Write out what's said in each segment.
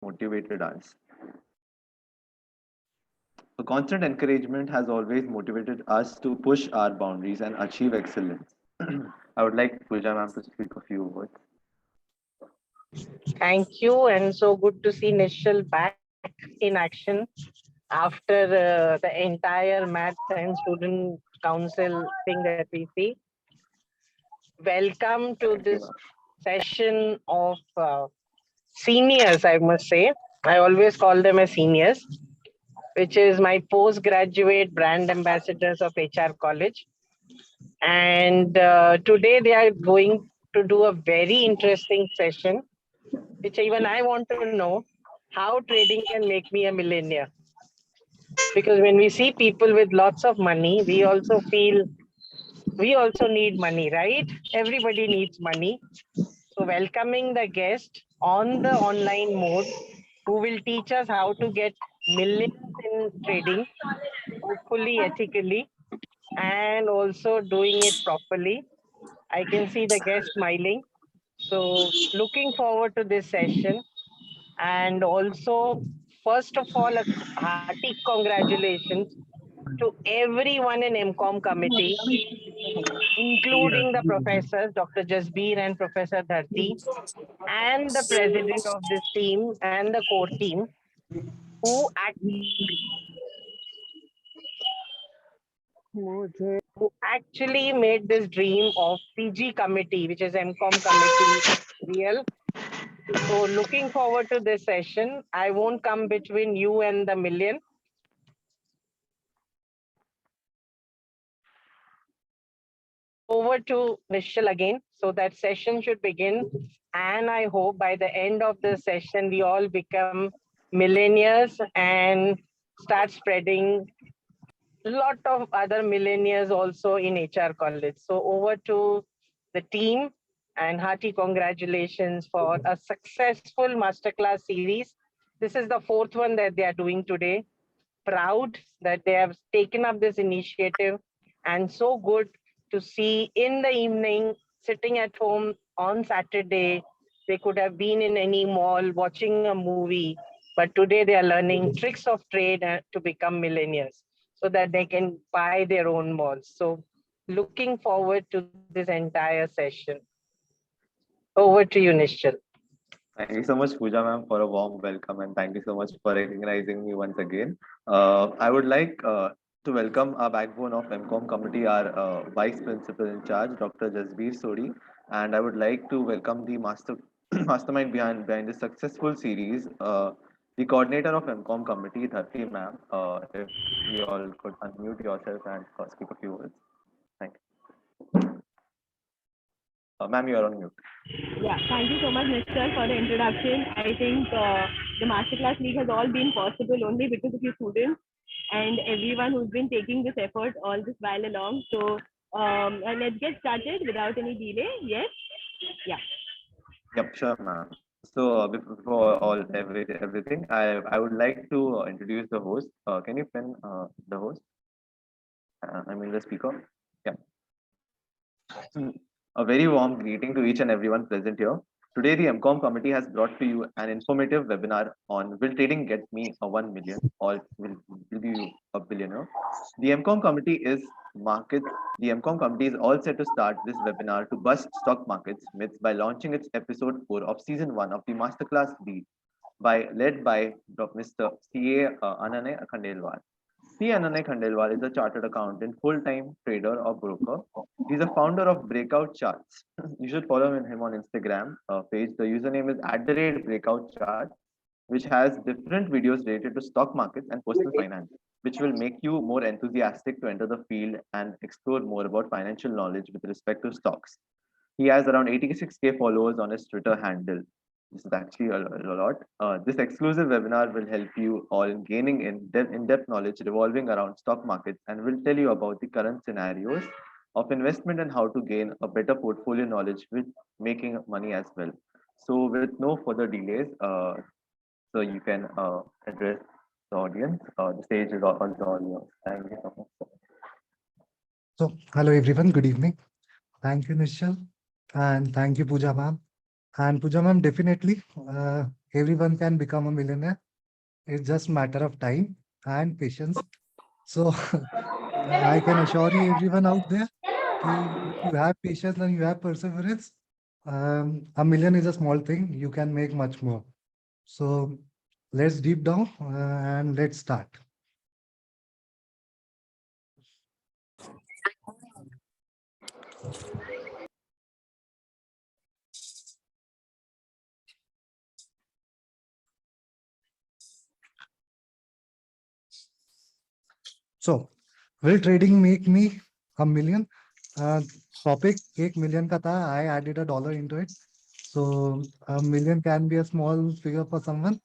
motivated us. The constant encouragement has always motivated us to push our boundaries and achieve excellence. I would like Pooja ma'am to speak a few words. Thank you, and so good to see Nishal back in action after the entire Maths and Student Council thing that we see. Welcome to Thank you, this ma'am. session of seniors, I must say. I always call them as seniors, which is my postgraduate brand ambassadors of HR College. And today they are going to do a very interesting session, which even I want to know how trading can make me a millionaire. Because when we see people with lots of money, we also feel we also need money, right? Everybody needs money. So welcoming the guest on the online mode who will teach us how to get millions in trading, hopefully ethically, and also doing it properly. I can see the guest smiling. So looking forward to this session. And also, first of all, a hearty congratulations to everyone in MCOM committee, including the professors, Dr. Jasbir and Professor Dharti, and the president of this team and the core team, who actually made this dream of PG committee, which is MCOM committee, real. So looking forward to this session. I won't come between you and the million. Over to Nishal again. So that session should begin. And I hope by the end of the session, we all become millionaires and start spreading a lot of other millionaires also in HR College. So over to the team and hearty congratulations for a successful masterclass series. This is the fourth one that they are doing today. Proud that they have taken up this initiative, and so good to see in the evening sitting at home on Saturday. They could have been in any mall watching a movie, but today they are learning tricks of trade to become millionaires so that they can buy their own malls. So looking forward to this entire session. Over to you, Nishchal. Thank you so much, Pooja ma'am, for a warm welcome, and thank you so much for recognizing me once again. I would like to welcome our backbone of MCOM committee, our Vice Principal in charge, Dr. Jasbir Sodi, and I would like to welcome the mastermind behind this successful series, the coordinator of MCOM committee, Dharti ma'am. If you all could unmute yourself and speak a few words. Thank you. Ma'am, you are on mute. Yeah, thank you so much, Mr. for the introduction. I think the Masterclass League has all been possible only because of you students and everyone who's been taking this effort all this while along. So let's get started without any delay. Yes? Yeah. Yep, sure, ma'am. So before everything, I would like to introduce the host. Can you pin the host? I mean the speaker. Yeah. A very warm greeting to each and everyone present here. Today, the MCOM committee has brought to you an informative webinar on Will Trading Get Me a 1 million or will you a billionaire? The MCOM committee is market. The MCOM committee is all set to start this webinar to bust stock markets myths by launching its episode 4 of season 1 of the masterclass lead led by Mr. CA Ananay Khandelwal. C. Ananay Khandelwal is a chartered accountant, full-time trader or broker. He's a founder of Breakout Charts. You should follow him on Instagram page. The username is @breakout chart, which has different videos related to stock markets and personal finance, which will make you more enthusiastic to enter the field and explore more about financial knowledge with respect to stocks. He has around 86K followers on his Twitter handle. This is actually a lot. This exclusive webinar will help you all in gaining in-depth knowledge revolving around stock markets and will tell you about the current scenarios of investment and how to gain a better portfolio knowledge with making money as well. So with no further delays, so you can address the audience. The stage is all yours. Thank you so much. So, hello everyone, good evening. Thank you, Nishal, and thank you, Pooja ma'am. And Pooja ma'am, definitely, everyone can become a millionaire. It's just matter of time and patience. So I can assure you, everyone out there, if you have patience and you have perseverance, a million is a small thing. You can make much more. So let's deep down and let's start. So will trading make me a million? Topic 1 million ka tha. I added $1 into it. So a million can be a small figure for someone,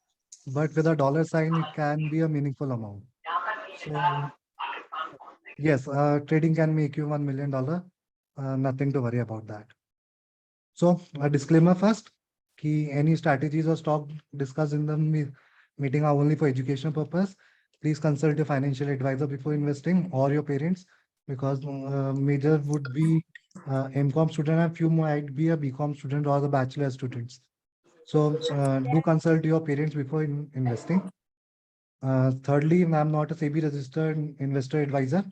but with a dollar sign, it can be a meaningful amount. So yes, trading can make you $1 million. Nothing to worry about that. So a disclaimer first, कि any strategies or stock discussed in the meeting are only for educational purpose. Please consult your financial advisor before investing or your parents, because major would be MCOM student and few might be a BCom student or the bachelor students. So do consult your parents before investing. Thirdly, I'm not a SEBI registered investor advisor.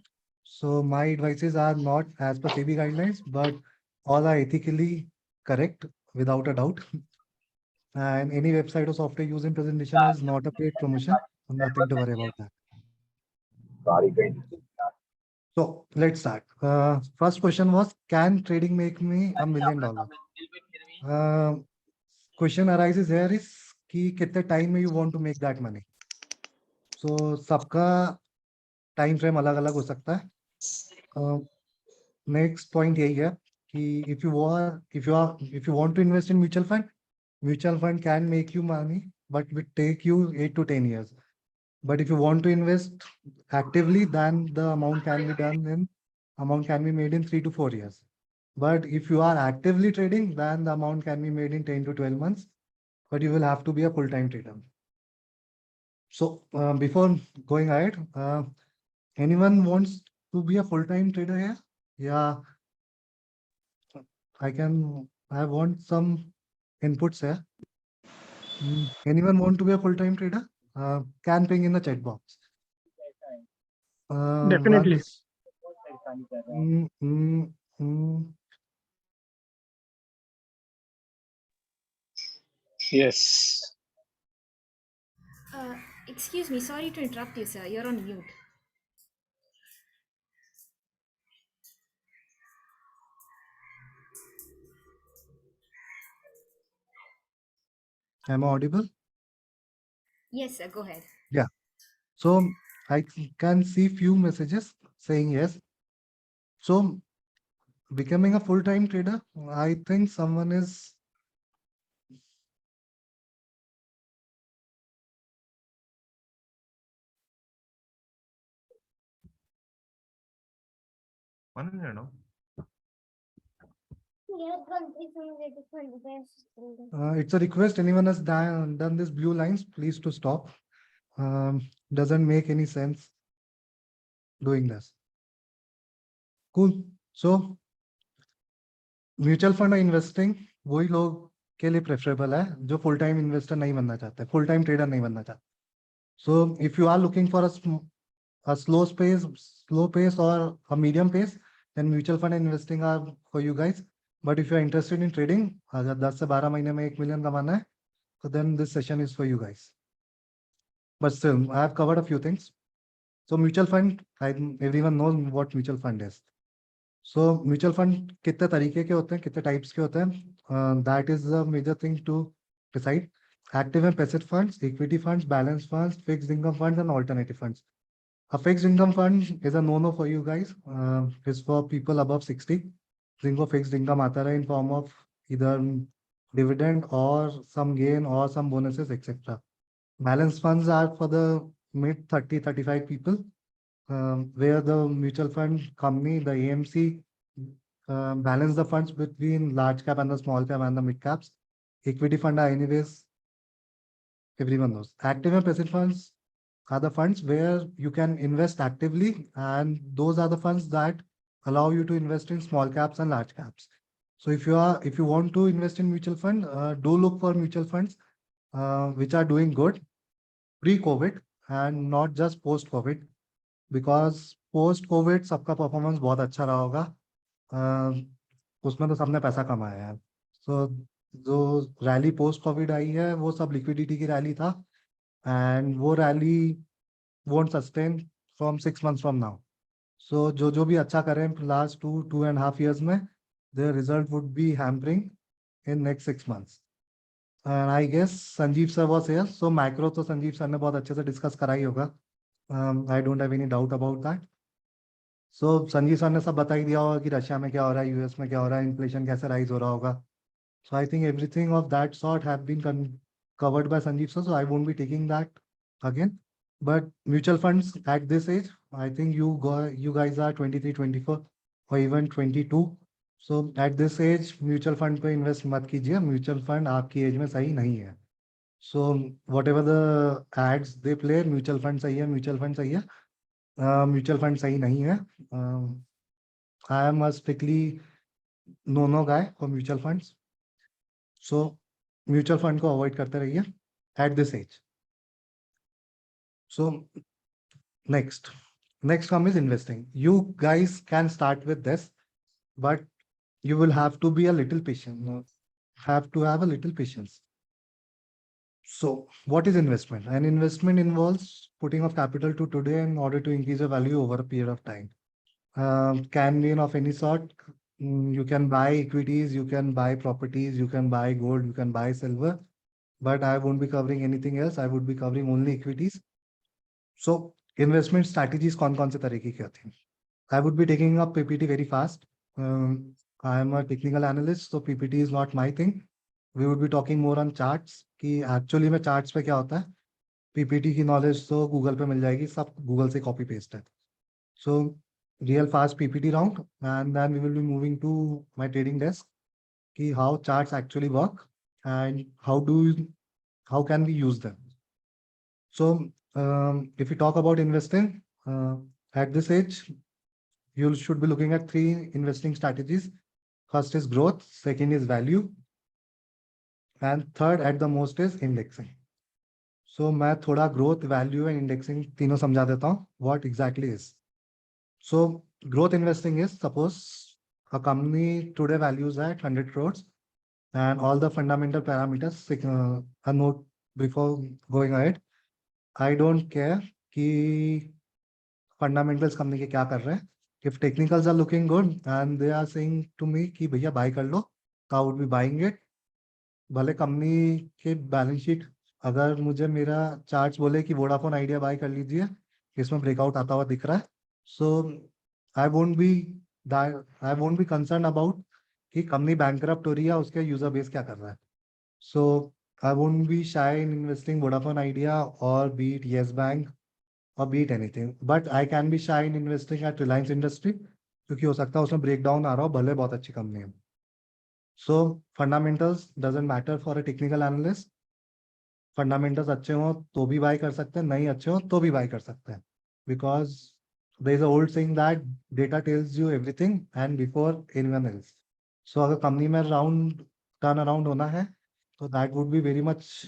So my advices are not as per SEBI guidelines, but all are ethically correct without a doubt. And any website or software used in presentation is not a paid promotion. Nothing to worry about that. So let's start. First question was, can trading make me $1 million? Question arises here is कि कितने time में you want to make that money. So सबका time frame अलग अलग हो सकता है. Next point यही है कि if you want to invest in mutual fund can make you money, but will take you 8 to 10 years. But if you want to invest actively, then the amount can be made in 3 to 4 years. But if you are actively trading, then the amount can be made in 10 to 12 months, but you will have to be a full-time trader. So before going ahead, anyone wants to be a full-time trader here? Yeah, I want some inputs here. Anyone want to be a full-time trader? Can ping in the chat box. Definitely. Once. Yes. Excuse me, sorry to interrupt you, sir. You're on mute. Am I audible? Yes, sir. Go ahead. Yeah. So I can see few messages saying yes. So becoming a full-time trader, I think someone is it's a request. Anyone has done this blue lines, please to stop. Doesn't make any sense doing this. Cool. So mutual fund investing वही लोग के लिए preferable है जो full time investor नहीं बनना चाहते, full time trader नहीं बनना चाहते. So if you are looking for a slow pace or a medium pace, then mutual fund investing are for you guys. But if you are interested in trading, अगर 10 से 12 महीने में 1 million कमाना है, so then this session is for you guys. But still, I have covered a few things. So mutual fund, everyone knows what mutual fund is. So mutual fund कितने तरीके के होते हैं, कितने types के होते हैं, that is the major thing to decide. Active and passive funds, equity funds, balanced funds, fixed income funds, and alternative funds. A fixed income fund is a no-no for you guys. It's for people above 60. जिनको fixed income आता रहे in form of either dividend or some gain or some bonuses, etc. Balanced funds are for the mid 30, 35 people, where the mutual fund company, the AMC, balance the funds between large cap and the small cap and the mid caps. Equity fund are anyways, everyone knows. Active and passive funds are the funds where you can invest actively, and those are the funds that allow you to invest in small caps and large caps. So if you want to invest in mutual fund, do look for mutual funds which are doing good pre-COVID and not just post-COVID, because post-COVID सबका performance बहुत अच्छा रहा होगा. उसमें तो सबने पैसा कमाया है. So जो रैली post-COVID आई है वो सब liquidity की रैली था, and वो rally won't sustain from 6 months from now. So जो भी अच्छा करें last 2.5 years में, their result would be hampering in next 6 months. And I guess Sanjeev sir was here. So macro तो संजीव सर ने बहुत अच्छे से डिस्कस करा ही होगा. I don't have any doubt about that. So Sanjeev sir ने सब बता ही दिया होगा कि रशिया में क्या हो रहा है, यूएस में क्या हो रहा है, इन्फ्लेशन कैसे राइज हो रहा होगा. So I think everything of that sort have been covered by Sanjeev sir. So I won't be taking that again. But mutual funds at this age, I think you guys are 23, 24 or even 22. So at this age mutual fund पे invest मत कीजिए. Mutual fund आपकी as में सही नहीं है. So whatever the ads they play, mutual fund सही है, mutual fund सही है, mutual fund सही नहीं है. I am a strictly no guy for mutual funds. So mutual fund को avoid करते रहिए at this age. So next come is investing. You guys can start with this, but you will have to be a little patient. Have to have a little patience. So what is investment? An investment involves putting of capital to today in order to increase the value over a period of time. Can be of any sort. You can buy equities, you can buy properties, you can buy gold, you can buy silver, but I won't be covering anything else. I would be covering only equities. So investment strategies कौन से तरीके की होती हैं? I would be taking up PPT very fast. I am a technical analyst, so PPT is not my thing. We would be talking more on charts कि actually में charts पे क्या होता है. PPT की knowledge तो Google पे मिल जाएगी, सब Google से copy paste है. So real fast PPT round, and then we will be moving to my trading desk कि how charts actually work and how can we use them. So if we talk about investing at this age, you should be looking at 3 investing strategies. First is growth, second is value, and third at the most is indexing. So मैं थोड़ा growth, value and indexing तीनों समझा देता हूँ what exactly is. So growth investing is, suppose a company today values at 100 crores and all the fundamental parameters, a note before going ahead. I don't care कि fundamentals company के क्या कर रहे हैं. If technicals are looking good and they are saying to me कि भैया buy कर लो, तो I would be buying it. भले कंपनी के बैलेंस शीट अगर मुझे मेरा चार्ट्स बोले कि वोडाफोन आइडिया बाय कर लीजिए, इसमें ब्रेकआउट आता हुआ दिख रहा है, so I won't be concern about कि कंपनी बैंकरप्ट हो रही है, उसके यूजर बेस क्या कर रहा है. So I won't be shy in investing Vodafone Idea or bet Yes Bank or bet anything, but I can be shy in investing at Reliance industry, क्योंकि हो सकता है उसमें ब्रेकडाउन आ रहा हो, भले बहुत अच्छी कंपनी है. So fundamentals doesn't matter for a technical analyst. Fundamentals अच्छे हो तो भी buy कर सकते हैं, नहीं अच्छे हो तो भी buy कर सकते हैं, because there is a old saying that data tells you everything and before anyone else. So अगर company में turn around होना है, तो that would be very much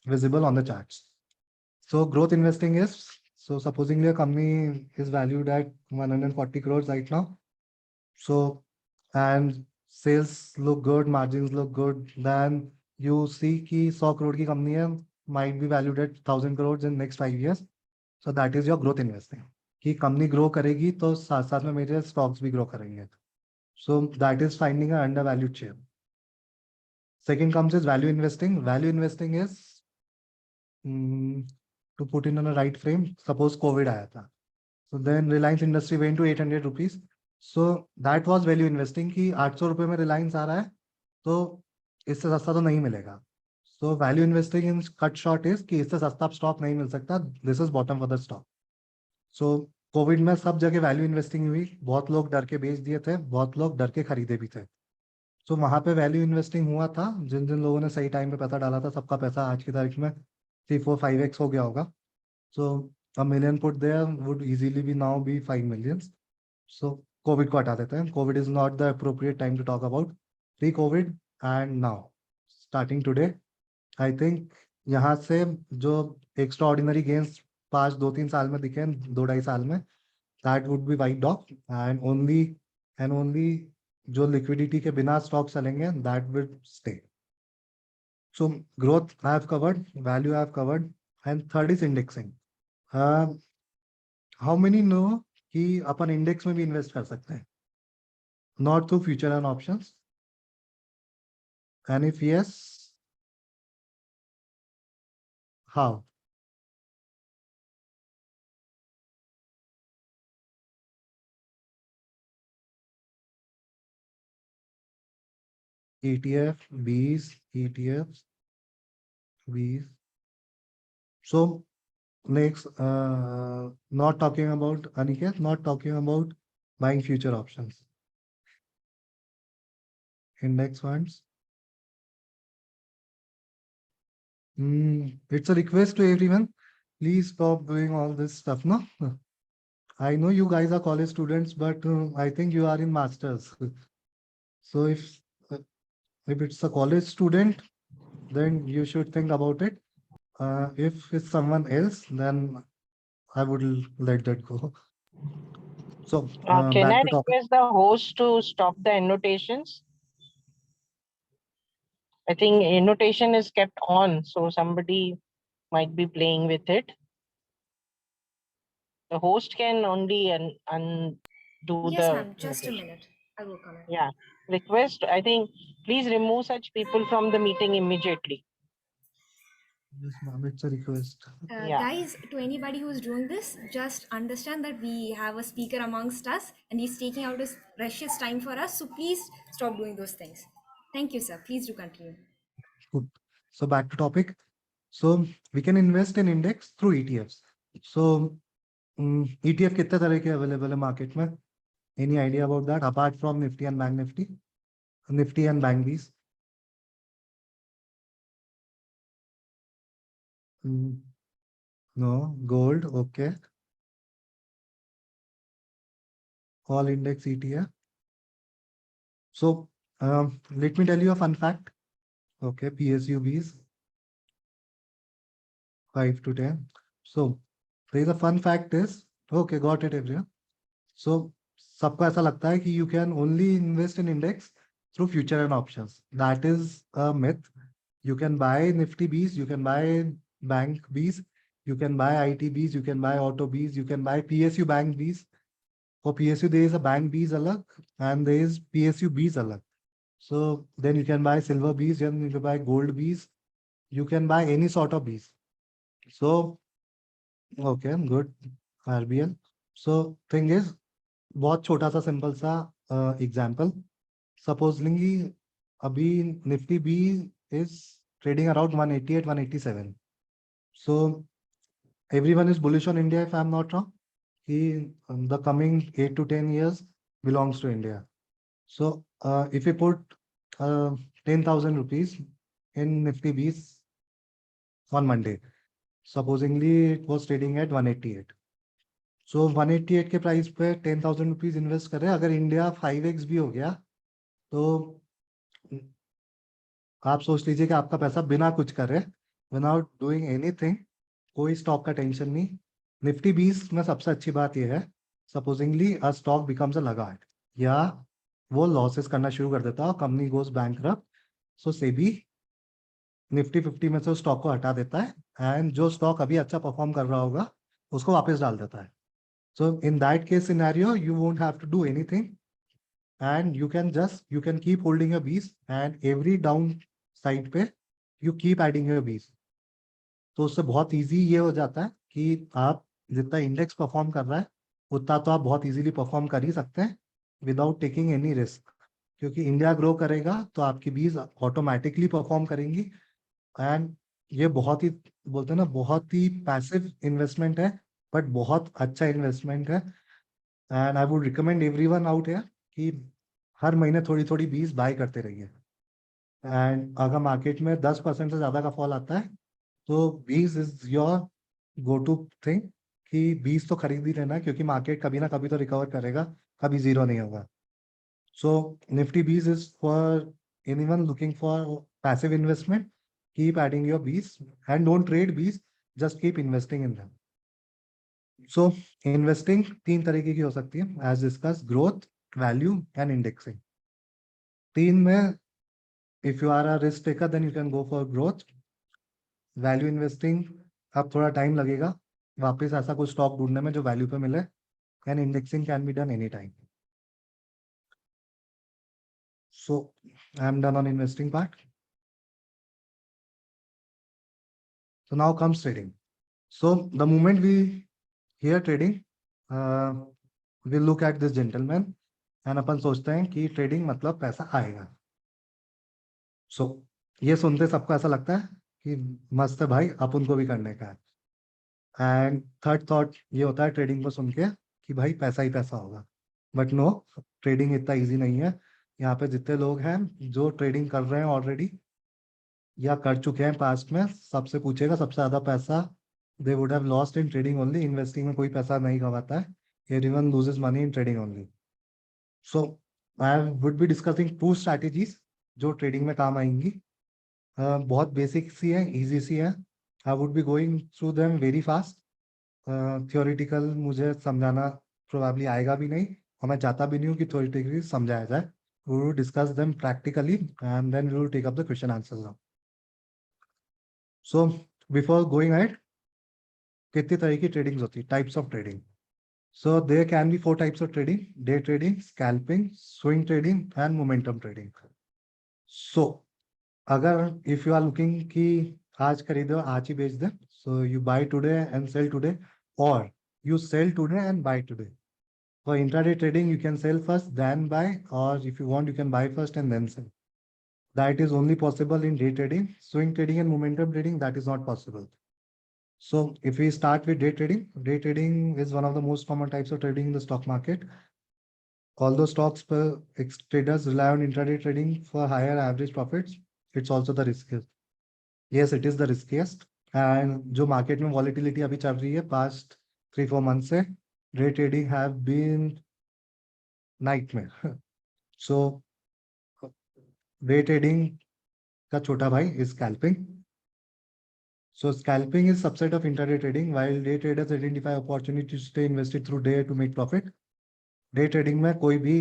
visible on the charts. So growth investing is, so supposingly a company is valued at 140 crores right now. So and sales look good, margins look good, then you see कि 100 crore की company है, might be valued at 1000 crores in next 5 years. So that is your growth investing. कि company grow करेगी तो साथ साथ में मेरे stocks भी grow करेंगे. So that is finding an undervalued share. Second comes is value investing. Value investing is to put in on a right frame. Suppose COVID आया था, so then Reliance Industry went to 800 rupees. So that was value investing कि 800 रुपए में रिलायंस आ रहा है, तो इससे सस्ता तो नहीं मिलेगा. So value investing in cut short is कि इससे सस्ता स्टॉक नहीं मिल सकता, this is bottom for the stock. So Covid में सब जगह वैल्यू इन्वेस्टिंग हुई, बहुत लोग डर के बेच दिए थे, बहुत लोग डर के खरीदे भी थे. So वहां पे वैल्यू इन्वेस्टिंग हुआ था, जिन जिन लोगों ने सही टाइम पे पैसा डाला था, सबका पैसा आज की तारीख में 3-4-5x हो गया होगा. So a million put there would easily be now be 5 millions. So COVID को हटा देते हैं. COVID is not the appropriate time to talk about pre-COVID and now. Starting today, I think यहाँ से जो एक्स्ट्रा ऑर्डिनरी गेन्स 2-3 साल में दिखे, 2-2.5 साल में, that would B wiped off and only जो लिक्विडिटी के बिना स्टॉक चलेंगे that will stay. So growth I have covered, value I have covered, and third is indexing. How many know कि अपन इंडेक्स में भी इन्वेस्ट कर सकते हैं, not through future and options? And if yes, how? ETF, Bs, ETFs, Bs. So next, not talking about Aniket, not talking about buying future options. Index funds. It's a request to everyone. Please stop doing all this stuff, no? I know you guys are college students, but I think you are in masters. So if it's a college student, then you should think about it. If it's someone else, then I would let that go. So Can back I to topic. request the host to stop the annotations? I think annotation is kept on, so somebody might be playing with it. The host can only undo Yes, the ma'am. Just a annotation. minute. I'll work on it. Yeah. Request, I think, please remove such people from the meeting immediately. Yes, ma'am, it's a request. Yeah. Guys, to anybody who's doing this, just understand that we have a speaker amongst us and he's taking out his precious time for us. So please stop doing those things. Thank you, sir. Please do continue. Good. So back to topic. So we can invest in index through ETFs. So ETF कितने तरह के available है market में? Any idea about that apart from Nifty and Bank Nifty? Nifty and Bank Bs? No, gold, okay. All index ETF. So let me tell you a fun fact. Okay, PSUBs 5 to 10. So there is a fun fact is, okay, got it everyone. So सबको ऐसा लगता है कि you can only invest in index through future and options. That is a myth. You can buy Nifty Bs, you can buy Bank Bs, you can buy IT Bs, you can buy Auto Bs, you can buy PSU Bank Bs. For PSU, there is a Bank Bs alag and there is PSU Bs alag. So then you can buy silver Bs, then you can buy gold Bs. You can buy any sort of Bs. So, okay, good. RBL. So thing is, बहुत छोटा सा simple सा example. Supposedly, अभी Nifty B is trading around 188, 187. So everyone is bullish on India, if I'm not wrong. The coming 8 to 10 years belongs to India. So if we put 10,000 rupees in Nifty Bs on Monday, supposingly it was trading at 188. So 188 के price पे 10,000 rupees invest करें. अगर India 5x भी हो गया तो आप सोच लीजिए कि आपका पैसा बिना कुछ करे, विदाउट डूइंग एनीथिंग, कोई स्टॉक का टेंशन नहीं. निफ्टी 20 में सबसे अच्छी बात यह है, supposingly a stock becomes a laggard या वो लॉसेस करना शुरू कर देता है, company goes bankrupt, so SEBI Nifty 50 में से स्टॉक को हटा देता है एंड जो स्टॉक अभी अच्छा परफॉर्म कर रहा होगा उसको वापस डाल देता है. So in that case scenario, you won't have to do anything and you can keep holding your Bs and every down side पे you keep adding your Bs. तो उससे बहुत easy ये हो जाता है कि आप जितना इंडेक्स परफॉर्म कर रहा है उतना तो आप बहुत इजीली परफॉर्म कर ही सकते हैं विदाउट टेकिंग एनी रिस्क, क्योंकि इंडिया ग्रो करेगा तो आपकी बीज ऑटोमेटिकली परफॉर्म करेंगी. एंड ये बहुत ही बोलते हैं ना, बहुत ही पैसिव इन्वेस्टमेंट है बट बहुत अच्छा इन्वेस्टमेंट है. And I would recommend everyone out here कि हर महीने थोड़ी थोड़ी बीज बाय करते रहिए. एंड अगर मार्केट में 10% से ज्यादा का फॉल आता है तो BeES is your go to thing कि बीज तो खरीद ही लेना, क्योंकि मार्केट कभी ना कभी तो रिकवर करेगा, कभी जीरो नहीं होगा. सो निफ्टी बीज is for anyone looking for passive investment keep adding your Bs and don't trade Bs, just keep investing in them. So investing 3 तरीके की हो सकती है, as discussed, growth, value and indexing. 3 में if you are a risk taker then you can go for growth. Value investing अब थोड़ा time लगेगा वापस ऐसा कुछ स्टॉक ढूंढने में जो वैल्यू पे मिले, and indexing can be done anytime. So I am done on investing part. So now comes trading. So the moment we hear trading, we look at this gentleman and अपन सोचते हैं कि trading मतलब पैसा आएगा. So ये सुनते सबको ऐसा लगता है कि मस्त है भाई, अपन को भी करने का है. एंड थर्ड थॉट ये होता है ट्रेडिंग को सुन के कि भाई पैसा ही पैसा होगा. बट नो, ट्रेडिंग इतना इजी नहीं है. यहाँ पे जितने लोग हैं जो ट्रेडिंग कर रहे हैं ऑलरेडी या कर चुके हैं पास्ट में, सबसे पूछेगा सबसे ज्यादा पैसा they would have lost in trading only. Investing में कोई पैसा नहीं कमाता है. Everyone loses money in trading only. So I would be discussing 2 strategies जो ट्रेडिंग में काम आएंगी. बहुत बेसिक सी है, इजी सी है. I would be going through them very fast. Theoretical मुझे समझाना probably आएगा भी नहीं और मैं चाहता भी नहीं हूँ कि theoretically समझाया जाए. We will discuss them practically and then we will take up the question answers now. So before going ahead, कितनी तरह की ट्रेडिंग होती है, types of trading. So there can be 4 types of trading: day trading, scalping, swing trading and momentum trading. So अगर if you are looking कि आज खरीदो आज ही बेच दे, so you buy today and sell today, और you sell today and buy today. For intraday trading you can sell first then buy, or if you want you can buy first and then sell. That is only possible in day trading. Swing trading and momentum trading, that is not possible. So if we start with day trading is one of the most common types of trading in the stock market. Although stocks traders rely on intraday trading for higher average profits, it's also the riskiest. Yes, it is the riskiest. And जो market में volatility अभी चल रही है past 3-4 months से, day trading have been nightmare. So day trading का छोटा भाई is scalping. So scalping is subset of intraday trading, while day traders identify opportunities to stay invested through day to make profit. Day trading में कोई भी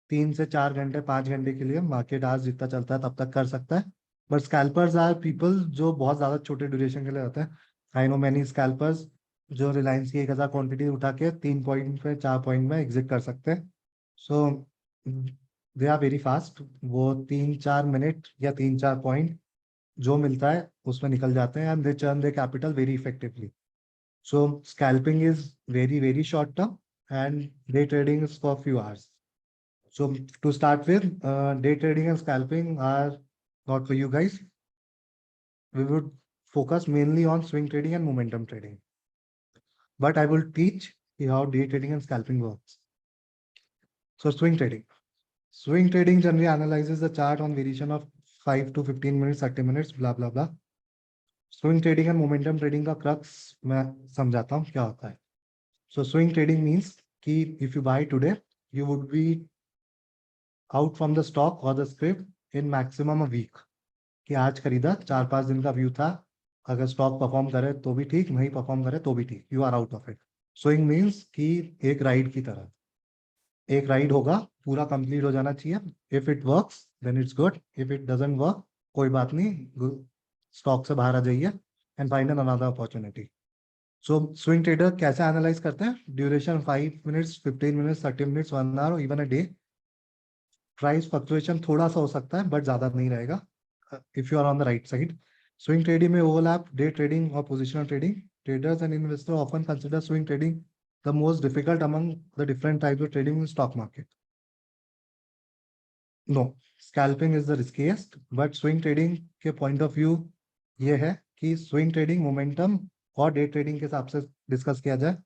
3 से 4 घंटे 5 घंटे के लिए मार्केट आज जितना चलता है तब तक कर सकता है. बट स्कैल्पर्स आर पीपल जो बहुत ज्यादा छोटे ड्यूरेशन के लिए होते हैं. आई नो मैनी स्कैल्पर्स जो रिलायंस की 1000 क्वांटिटी उठा के 3 पॉइंट पे 4 पॉइंट में एग्जिट कर सकते हैं. सो दे आर वेरी फास्ट. वो 3-4 मिनट या 3-4 पॉइंट जो मिलता है उसमें निकल जाते हैं and they churn their capital very effectively. So scalping is very very short term and day trading is for a few hours. So to start with, day trading and scalping are not for you guys. We would focus mainly on swing trading and momentum trading. But I will teach you how day trading and scalping works. So swing trading. Swing trading generally analyzes the chart on variation of 5 to 15 minutes, 30 minutes, blah, blah, blah. Swing trading and momentum trading का crux मैं समझाता हूँ क्या होता है. So swing trading means कि if you buy today, you would be out from the stock or the script in maximum a week. कि आज खरीदा 4-5 दिन का व्यू था, अगर स्टॉक परफॉर्म करे तो भी ठीक, नहीं परफॉर्म करे तो भी ठीक, you are out of it. Swing means कि एक राइड की तरह, एक राइड होगा पूरा कंप्लीट हो जाना चाहिए. If it works then it's good, if it doesn't work कोई बात नहीं, स्टॉक से बाहर आ जाइए and find another opportunity. So swing trader कैसे एनालाइज करते हैं? Duration 5 minutes, 15 minutes, 30 minutes, 1 hour, even a day. Price fluctuation थोड़ा सा हो सकता है बट ज्यादा नहीं रहेगा if you are on the right side. Swing trading में ओवरलैप डे ट्रेडिंग और positional trading. Traders and investor often consider swing trading the most difficult among the different types of trading in stock market. No, scalping is the riskiest, but swing trading के point of view ये है कि swing trading momentum और day trading के हिसाब से discuss किया जाए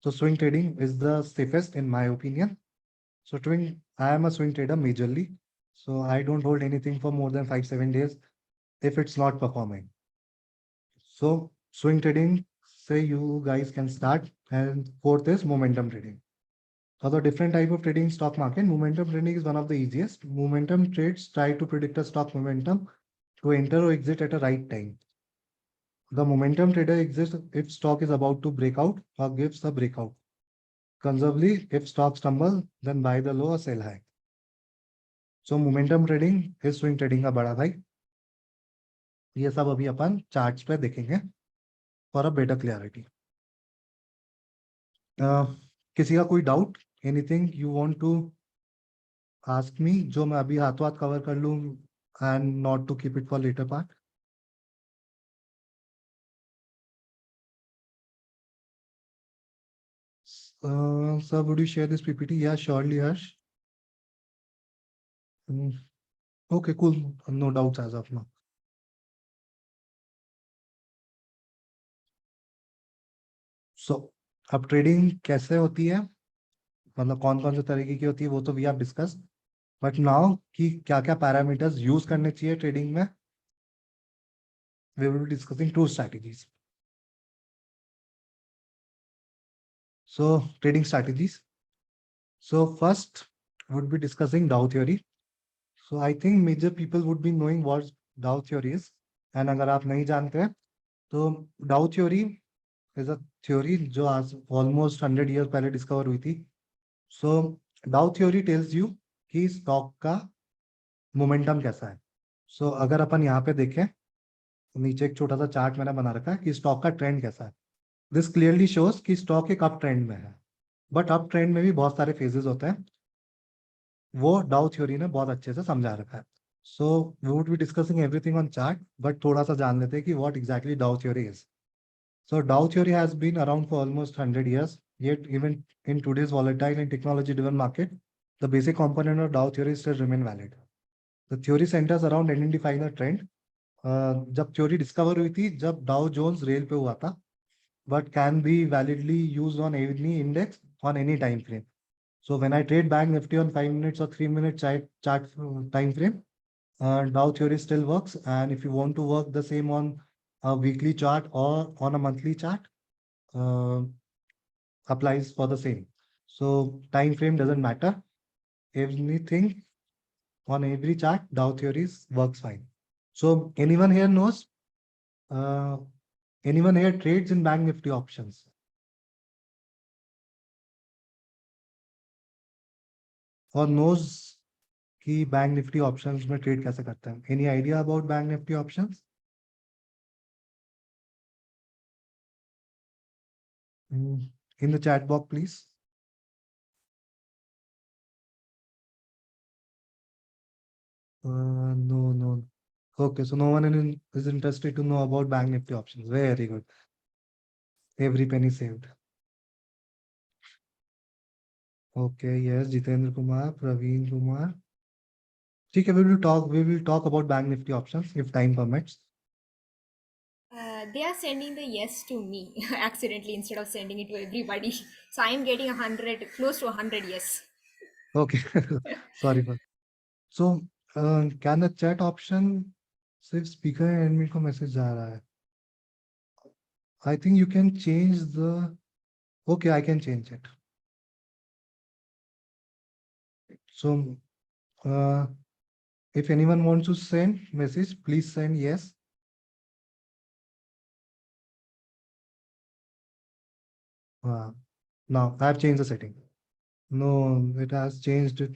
तो swing trading is the safest in my opinion. So swing, I am a swing trader majorly, so I don't hold anything for more than 5-7 days if it's not performing. So swing trading, say you guys can start. And fourth is momentum trading. So the different type of trading stock market, momentum trading is one of the easiest. Momentum trades try to predict a stock momentum to enter or exit at a right time. The momentum trader exists if stock is about to break out or gives a breakout. Conversely, if stocks tumble, then buy the low or sell high. So momentum trading is swing trading का बड़ा भाई. ये सब अभी अपन charts पे देखेंगे for a better clarity. किसी का कोई doubt, anything you want to ask me, जो मैं अभी हाथों हाथ कवर कर लूं and not to keep it for later part? Sir, would you share this PPT? Yeah, surely, Harsh. Okay, cool. No doubts as of now. So, अब trading कैसे होती है, मतलब कौन कौन से तरीके की होती है वो तो we have discuss, but now कि क्या क्या पैरामीटर्स यूज करने चाहिए ट्रेडिंग में, we will be discussing two strategies. So, trading strategies. So, first would be discussing Dow theory. So, I think major people would be knowing what Dow theory is. And अगर आप नहीं जानते हैं तो Dow theory is a theory जो आज almost 100 years पहले discover हुई थी. So, Dow theory tells you कि स्टॉक का मोमेंटम कैसा है. So, अगर अपन यहाँ पे देखें, नीचे एक छोटा सा चार्ट मैंने बना रखा है कि स्टॉक का ट्रेंड कैसा है. दिस क्लियरली शोज कि स्टॉक एक अप ट्रेंड में है, बट अप ट्रेंड में भी बहुत सारे फेजेस होते हैं, वो डाउ थ्योरी ने बहुत अच्छे से समझा रखा है. So we would be discussing everything on chart, but थोड़ा सा जान लेते हैं कि what exactly Dow theory is. So Dow theory has been around for almost 100 years, yet even in today's volatile and technology-driven market, the basic component of Dow theory still remain valid. The theory centers around identifying a trend. जब theory discover हुई थी, जब Dow Jones rail पे हुआ था, but can be validly used on any index on any time frame. So when I trade Bank Nifty on 5 minutes or 3 minute chart time frame, Dow theory still works. And if you want to work the same on a weekly chart or on a monthly chart, applies for the same. So time frame doesn't matter. Anything on every chart, Dow theories works fine. So anyone here knows? Anyone here trades in Bank Nifty options? Or knows कि Bank Nifty options में trade कैसे करते हैं? Any idea about Bank Nifty options? In the chat box, please. No. Okay, so no one is interested to know about Bank Nifty options. Very good. Every penny saved. Okay, yes, Jitendra Kumar, Praveen Kumar. Okay, we will talk about Bank Nifty options if time permits. They are sending the yes to me accidentally instead of sending it to everybody. So I'm getting 100, close to 100 yes. Okay, sorry for. So, can the chat option सिर्फ speaker and admin को message जा रहा है? I think you can change the. Okay, I can change it. So, if anyone wants to send message, please send yes. Now I have changed the setting. No, it has changed it.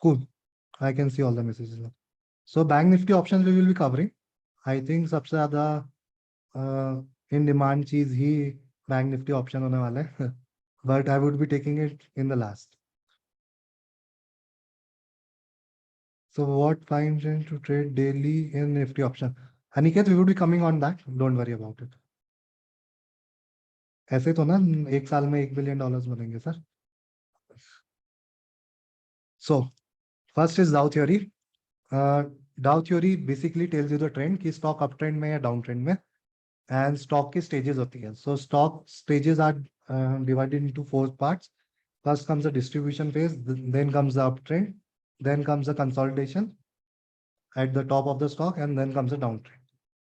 Cool. I can see all the messages now. So Bank Nifty options we will be covering. I think सबसे ज़्यादा in demand चीज ही Bank Nifty option होने वाला है. But I would be taking it in the last. So what finds to trade daily in Nifty option? Aniket, we would be coming on that. Don't worry about it. ऐसे तो ना एक साल में $1 billion बनेंगे sir. So first is Dow theory. Dow theory basically tells you the trend कि stock uptrend में या downtrend में, and stock की stages होती है. So stock stages are divided into 4 parts. First comes the distribution phase, then comes the uptrend, then comes the consolidation at the top of the stock, and then comes the downtrend.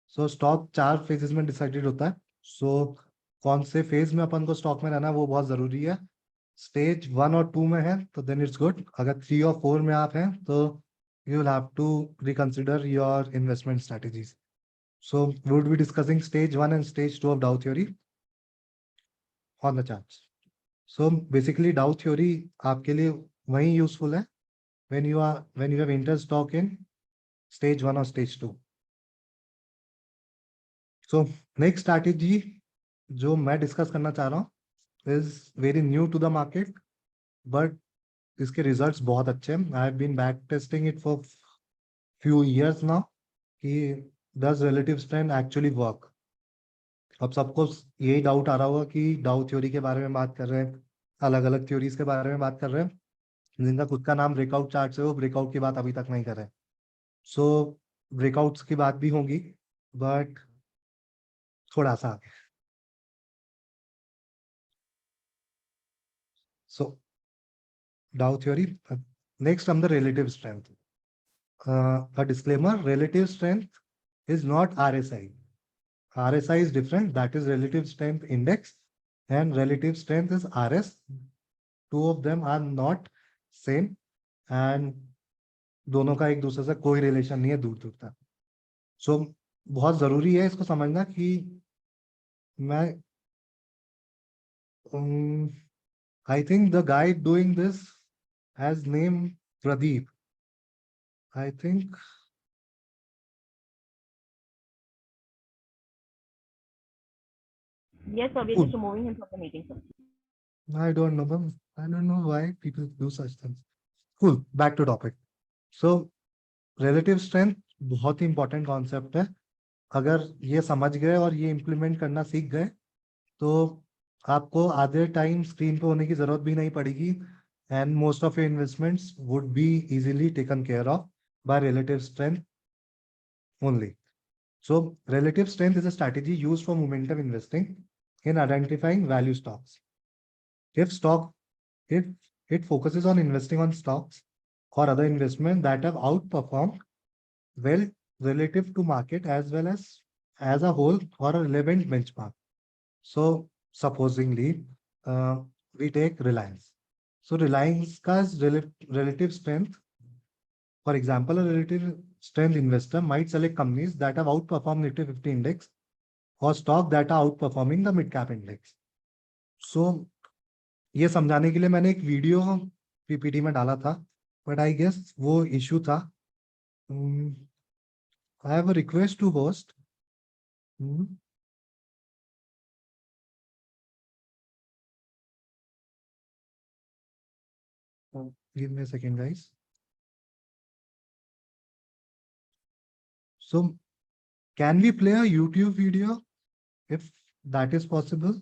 So stock 4 phases में decided होता है. So कौन से phase में अपन को stock में रहना है वो बहुत जरूरी है. स्टेज 1 और 2 में है तो देन इट्स गुड. अगर 3 और 4 में आप हैं तो you will have to reconsider your investment strategies. So we would be discussing stage 1 and stage 2 of Dow theory on the charts. So basically Dow theory आपके लिए वही useful है when you have entered stock in stage 1 or stage 2. So next strategy जो मैं discuss करना चाह रहा हूँ is very new to the market, but इसके रिजल्ट्स बहुत अच्छे हैं. I have been back testing it for few years now कि does relative strength actually work. अब सबको यही डाउट आ रहा होगा कि डाउ थ्योरी के बारे में बात कर रहे हैं, अलग अलग थ्योरीज के बारे में बात कर रहे हैं, जिनका खुद का नाम ब्रेकआउट चार्ट है, वो ब्रेकआउट की बात अभी तक नहीं कर रहे. सो ब्रेकआउट्स की बात भी होगी बट थोड़ा सा आगे. सो डाउ थ्योरी. नेक्स्ट हम the relative strength. A disclaimer, relative strength is not RSI. RSI is different, that is relative strength index, and relative strength is RS. Two of them are not same and दोनों का एक दूसरे से कोई relation नहीं है दूर दूर तक. सो बहुत जरूरी है इसको समझना कि मैं I think the guy doing this has name Pradeep. I think Yes, sir. We're just removing him from the meeting, sir. I don't know them. I don't know why people do such things. Cool. Back to topic. So relative strength बहुत ही important concept है. अगर ये समझ गए और ये implement करना सीख गए तो आपको आधे टाइम स्क्रीन पे होने की जरूरत भी नहीं पड़ेगी and most of your investments would be easily taken care of by relative strength only. So relative strength is a strategy used for momentum investing in identifying value stocks. If it focuses on investing on stocks or other investments that have outperformed well relative to market as well as a whole or a relevant benchmark. So supposingly we take Reliance. So Reliance has relative strength. For example, a relative strength investor might select companies that have outperformed Nifty 50 index or stock that are outperforming the mid cap index. So ये समझाने के लिए मैंने एक video PPT में डाला था, but I guess वो इशू था. I have a request to host. Give me a second, guys. So can we play a YouTube video if that is possible?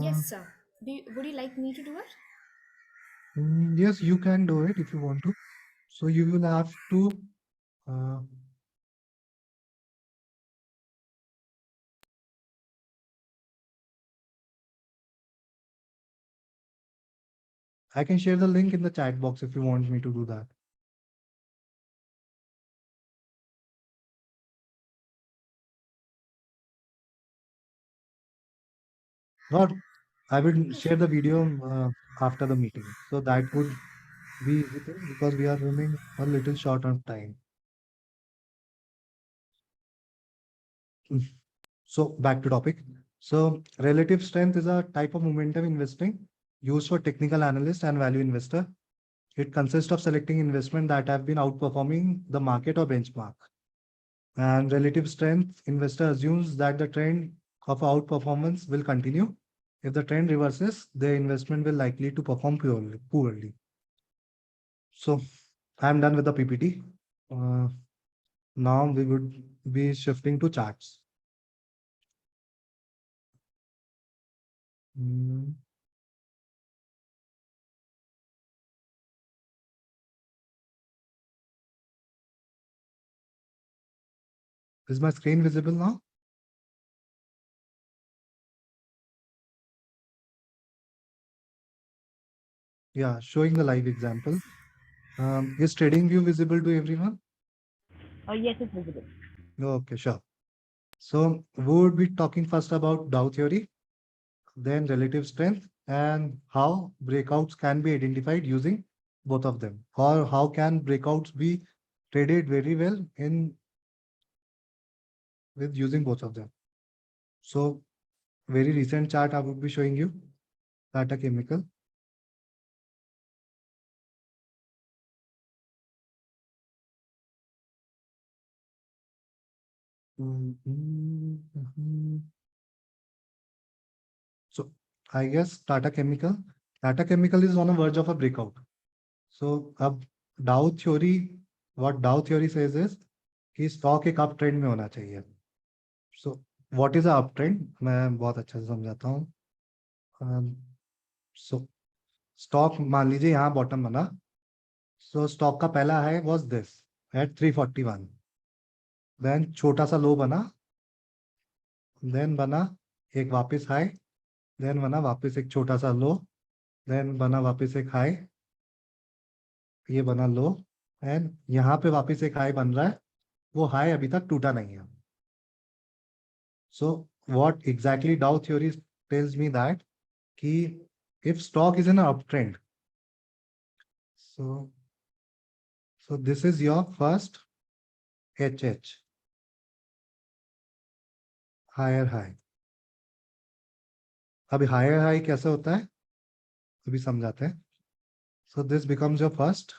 Yes, sir. Would you like me to do it? Yes, you can do it if you want to. So you will have to I can share the link in the chat box if you want me to do that. Or I will share the video after the meeting. So that would be easy thing because we are running a little short on time. So back to topic. So relative strength is a type of momentum investing used for technical analyst and value investor. It consists of selecting investment that have been outperforming the market or benchmark. And relative strength investor assumes that the trend of outperformance will continue. If the trend reverses, the investment will likely to perform poorly. So I'm done with the PPT. Now we would be shifting to charts. Is my screen visible now? Yeah, showing the live example. Is TradingView visible to everyone? Yes, it's visible. Okay, sure. So we would be talking first about Dow theory. then relative strength, and how breakouts can be identified using both of them, or how can breakouts be traded very well in with using both of them. So very recent chart I would be showing you, Tata Chemical. So I guess Tata Chemical is on the verge of a breakout. So अब Dow theory, what Dow theory says is कि stock एक up trend में होना चाहिए. So what is a up trend? मैं बहुत अच्छे से समझाता हूँ. So stock मान लीजिए यहाँ bottom बना. So stock का पहला high was this at 341. Then छोटा सा low बना. Then बना एक वापस high. Then बना वापस एक छोटा सा low. Then बना वापस एक high. ये बना लो एंड यहाँ पे वापस एक हाई बन रहा है, वो हाई अभी तक टूटा नहीं है. So what exactly Dow theory tells me that कि if stock is in up trend, so this is your first H higher high. अभी हायर हाई कैसे होता है अभी समझाते हैं. So this becomes your first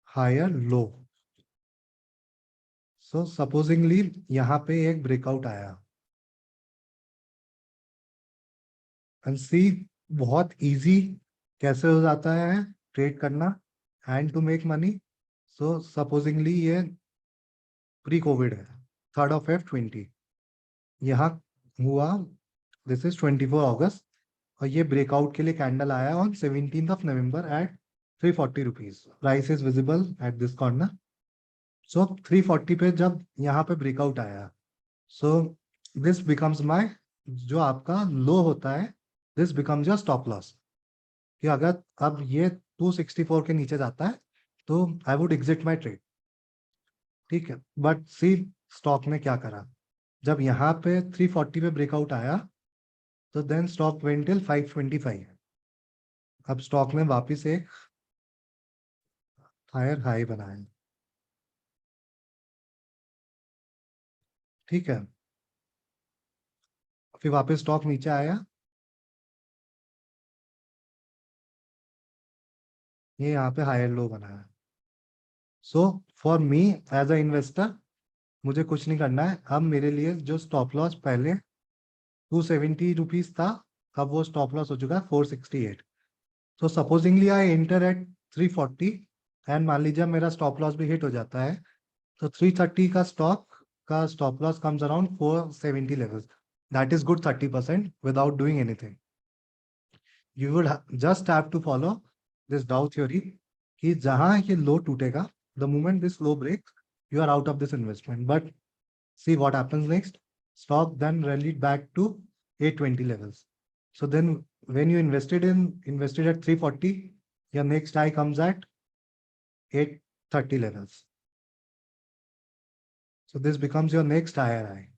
higher low. So supposingly यहाँ पे एक ब्रेकआउट आया एंड सी बहुत इजी कैसे हो जाता है ट्रेड करना and to make money. So supposingly ये प्री कोविड है 3rd of Feb 20. यहाँ हुआ दिस इज 24 अगस्त और ये ब्रेकआउट के लिए कैंडल आया on 17th of November at 340 rupees. Price is visible at this corner. So 340 पे जब यहाँ पे ब्रेकआउट आया, सो दिस बिकम्स माय, जो आपका लो होता है, this becomes your stop loss. कि अगर अब ये 264 के नीचे जाता है तो I would exit my trade. ठीक है, बट सी स्टॉक ने क्या करा, जब यहाँ पे 340 पे ब्रेकआउट आया तो देन स्टॉक वेंट टिल 525. अब स्टॉक ने वापस एक हायर हाई बनाया. ठीक है, फिर वापस स्टॉक नीचे आया, ये यहाँ पे हायर लो बनाया. So for me as a investor मुझे कुछ नहीं करना है. अब मेरे लिए जो स्टॉप लॉस पहले 270 रुपीज था, अब वो स्टॉप लॉस हो चुका है 468. तो supposedly I enter eight 340 and मान लीजिए मेरा स्टॉप लॉस भी हिट हो जाता है तो 330 का stop loss comes around 470 levels. That is good 30% without doing anything. You would just have to follow this Dow theory कि जहां ये लो टूटेगा, the moment this low breaks, you are out of this investment. But see what happens next. Stock then rallied back to 820 levels. So then when you invested at 340, your next high comes at 830 levels. So this becomes your next higher high.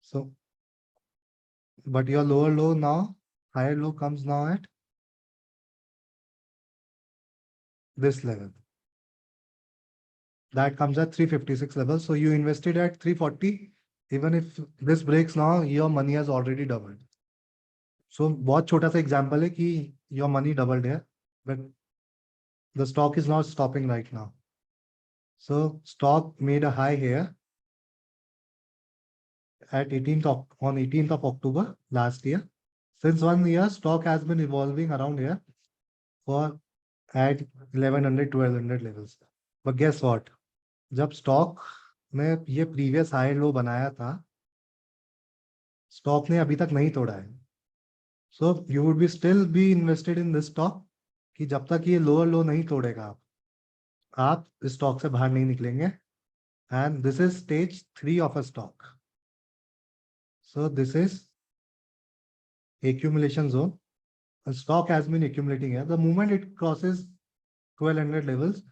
So, but your lower low now, higher low comes now at this level. That comes at 356 level. So you invested at 340. Even if this breaks now, your money has already doubled. So बहुत छोटा सा example है कि your money doubled here, but the stock is not stopping right now. So stock made a high here at 18th of October last year. Since 1 year, stock has been evolving around here for at 1100-1200 levels. But guess what? जब stock ने ये previous high low बनाया था, stock ने अभी तक नहीं तोड़ा है. So you would be still be invested in this stock कि जब तक ये लोअर लो नहीं तोड़ेगा आप इस स्टॉक से बाहर नहीं निकलेंगे. And this is stage 3 of a stock. So this is accumulation zone. A stock has been accumulating here. The moment it crosses 1200 levels,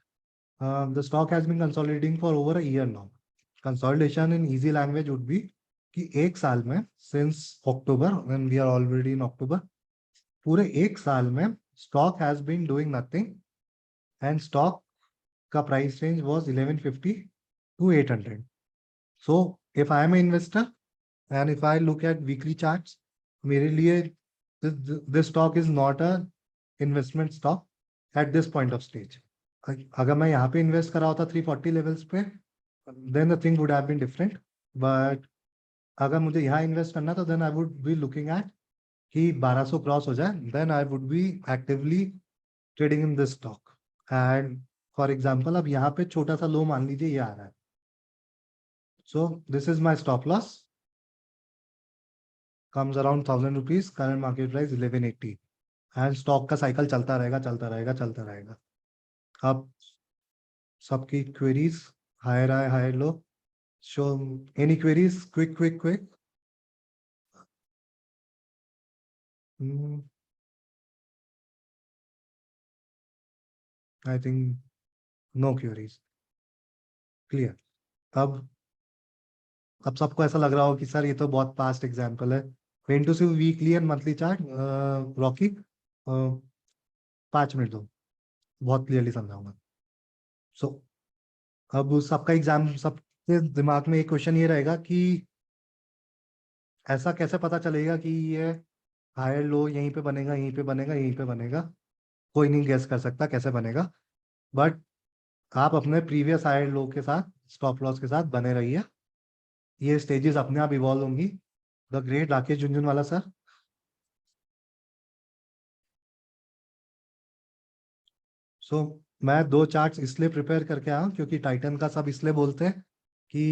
the stock has been consolidating for over a year now. Consolidation in easy language would be कि एक साल में since October, when we are already in October, पूरे एक साल में stock has been doing nothing and stock का price range was 1150 to 800. So if I am an investor and if I look at weekly charts, मेरे लिए this stock is not a investment stock at this point of stage. अगर मैं यहाँ पे invest करा होता 340 levels पे, then the thing would have been different. But अगर मुझे यहाँ इन्वेस्ट करना था, then I would be looking at कि 1200 क्रॉस हो जाए, then I would be actively trading in this stock. And for example, अब यहाँ पे छोटा सा लो मान लीजिए ये आ रहा है. So this is my stop loss. Comes around 1000 rupees. Current market price 1180. And stock का साइकिल चलता रहेगा, चलता रहेगा, चलता रहेगा. अब सबकी queries, higher high, higher low. Show any queries? Quick. I think no queries. Clear. अब सबको ऐसा लग रहा हो कि सर ये तो बहुत पास्ट एग्जांपल है. When to see weekly and monthly chart, Rocky 5 minute दो, बहुत क्लियरली समझाऊंगा. सो अब सबका एग्जाम, सबके दिमाग में एक क्वेश्चन ये रहेगा कि ऐसा कैसे पता चलेगा कि ये हायर लो यहीं पे बनेगा, यहीं पे बनेगा, यहीं पे बनेगा. कोई नहीं गेस कर सकता कैसे बनेगा, बट आप अपने प्रीवियस हायर लो के साथ, स्टॉप लॉस के साथ बने रहिए. ये स्टेजेस अपने आप इवॉल्व होंगी. The great Rakesh Jhunjhunwala sir. So मैं 2 चार्ट्स इसलिए प्रिपेयर करके आया हूँ क्योंकि टाइटन का सब इसलिए बोलते हैं कि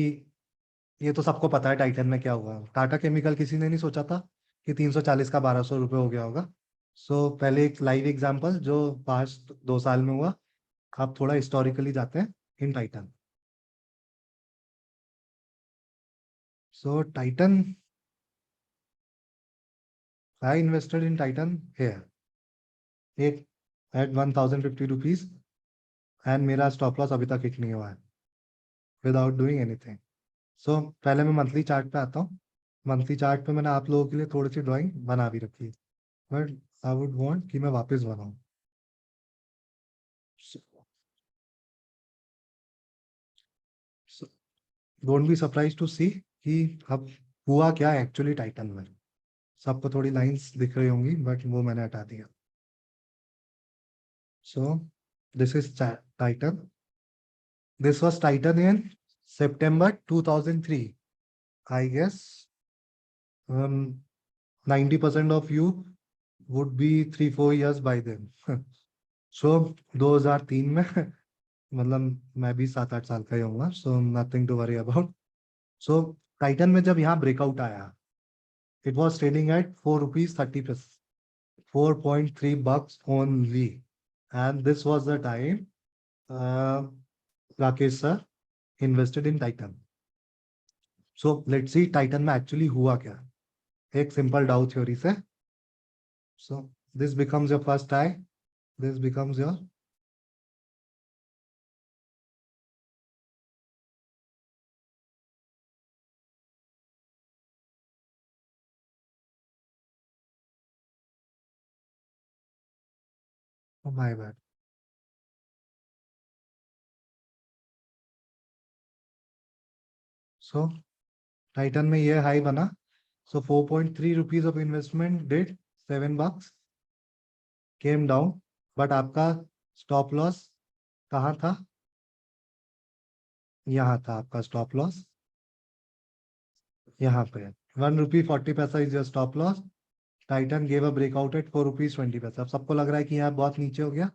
ये तो सबको पता है टाइटन में क्या हुआ. टाटा केमिकल किसी ने नहीं सोचा था कि 340 का 1200 रुपये हो गया होगा. सो पहले एक लाइव एग्जाम्पल जो पास्ट 2 साल में हुआ. आप थोड़ा हिस्टोरिकली जाते हैं in Titan. So Titan, I invested in Titan here एक एट 1050 रुपीज एंड मेरा स्टॉप लॉस अभी तक हिट नहीं हुआ है विदाउट डूइंग एनीथिंग. सो पहले मैं मंथली चार्ट पे आता हूँ. मंथली चार्ट पे मैंने आप लोगों के लिए थोड़ी सी ड्राइंग बना भी रखी है, बट आई वुड वांट कि मैं वापस बनाऊं. डोंट बी सरप्राइज टू सी कि अब हुआ क्या एक्चुअली टाइटन में. सबको थोड़ी लाइंस दिख रही होंगी बट वो मैंने हटा दिया. सो this is Titan. This was Titan in September 2003. I guess 90% of you would be 3-4 years by then. So 2003 में मतलब मैं भी 7-8 साल का ही होऊंगा. So nothing to worry about. So Titan में जब यहाँ ब्रेकआउट आया, it was trading at 4 rupees 30, 4.3 bucks only, and this was the time Rakesh sir invested in Titan. So let's see Titan में actually हुआ क्या. एक simple Dow theory से. So this becomes your first eye. This becomes your oh my bad. So Titan में ये high बना. So 4.3 rupees of investment did 7 bucks, came down, but आपका stop loss कहाँ था? यहाँ था आपका stop loss. यहाँ पे 1 rupee 40 पैसा is your stop loss. Titan gave a breakout at 4 rupees 20 पैसा. अब सबको लग रहा है कि यहाँ बहुत नीचे हो गया,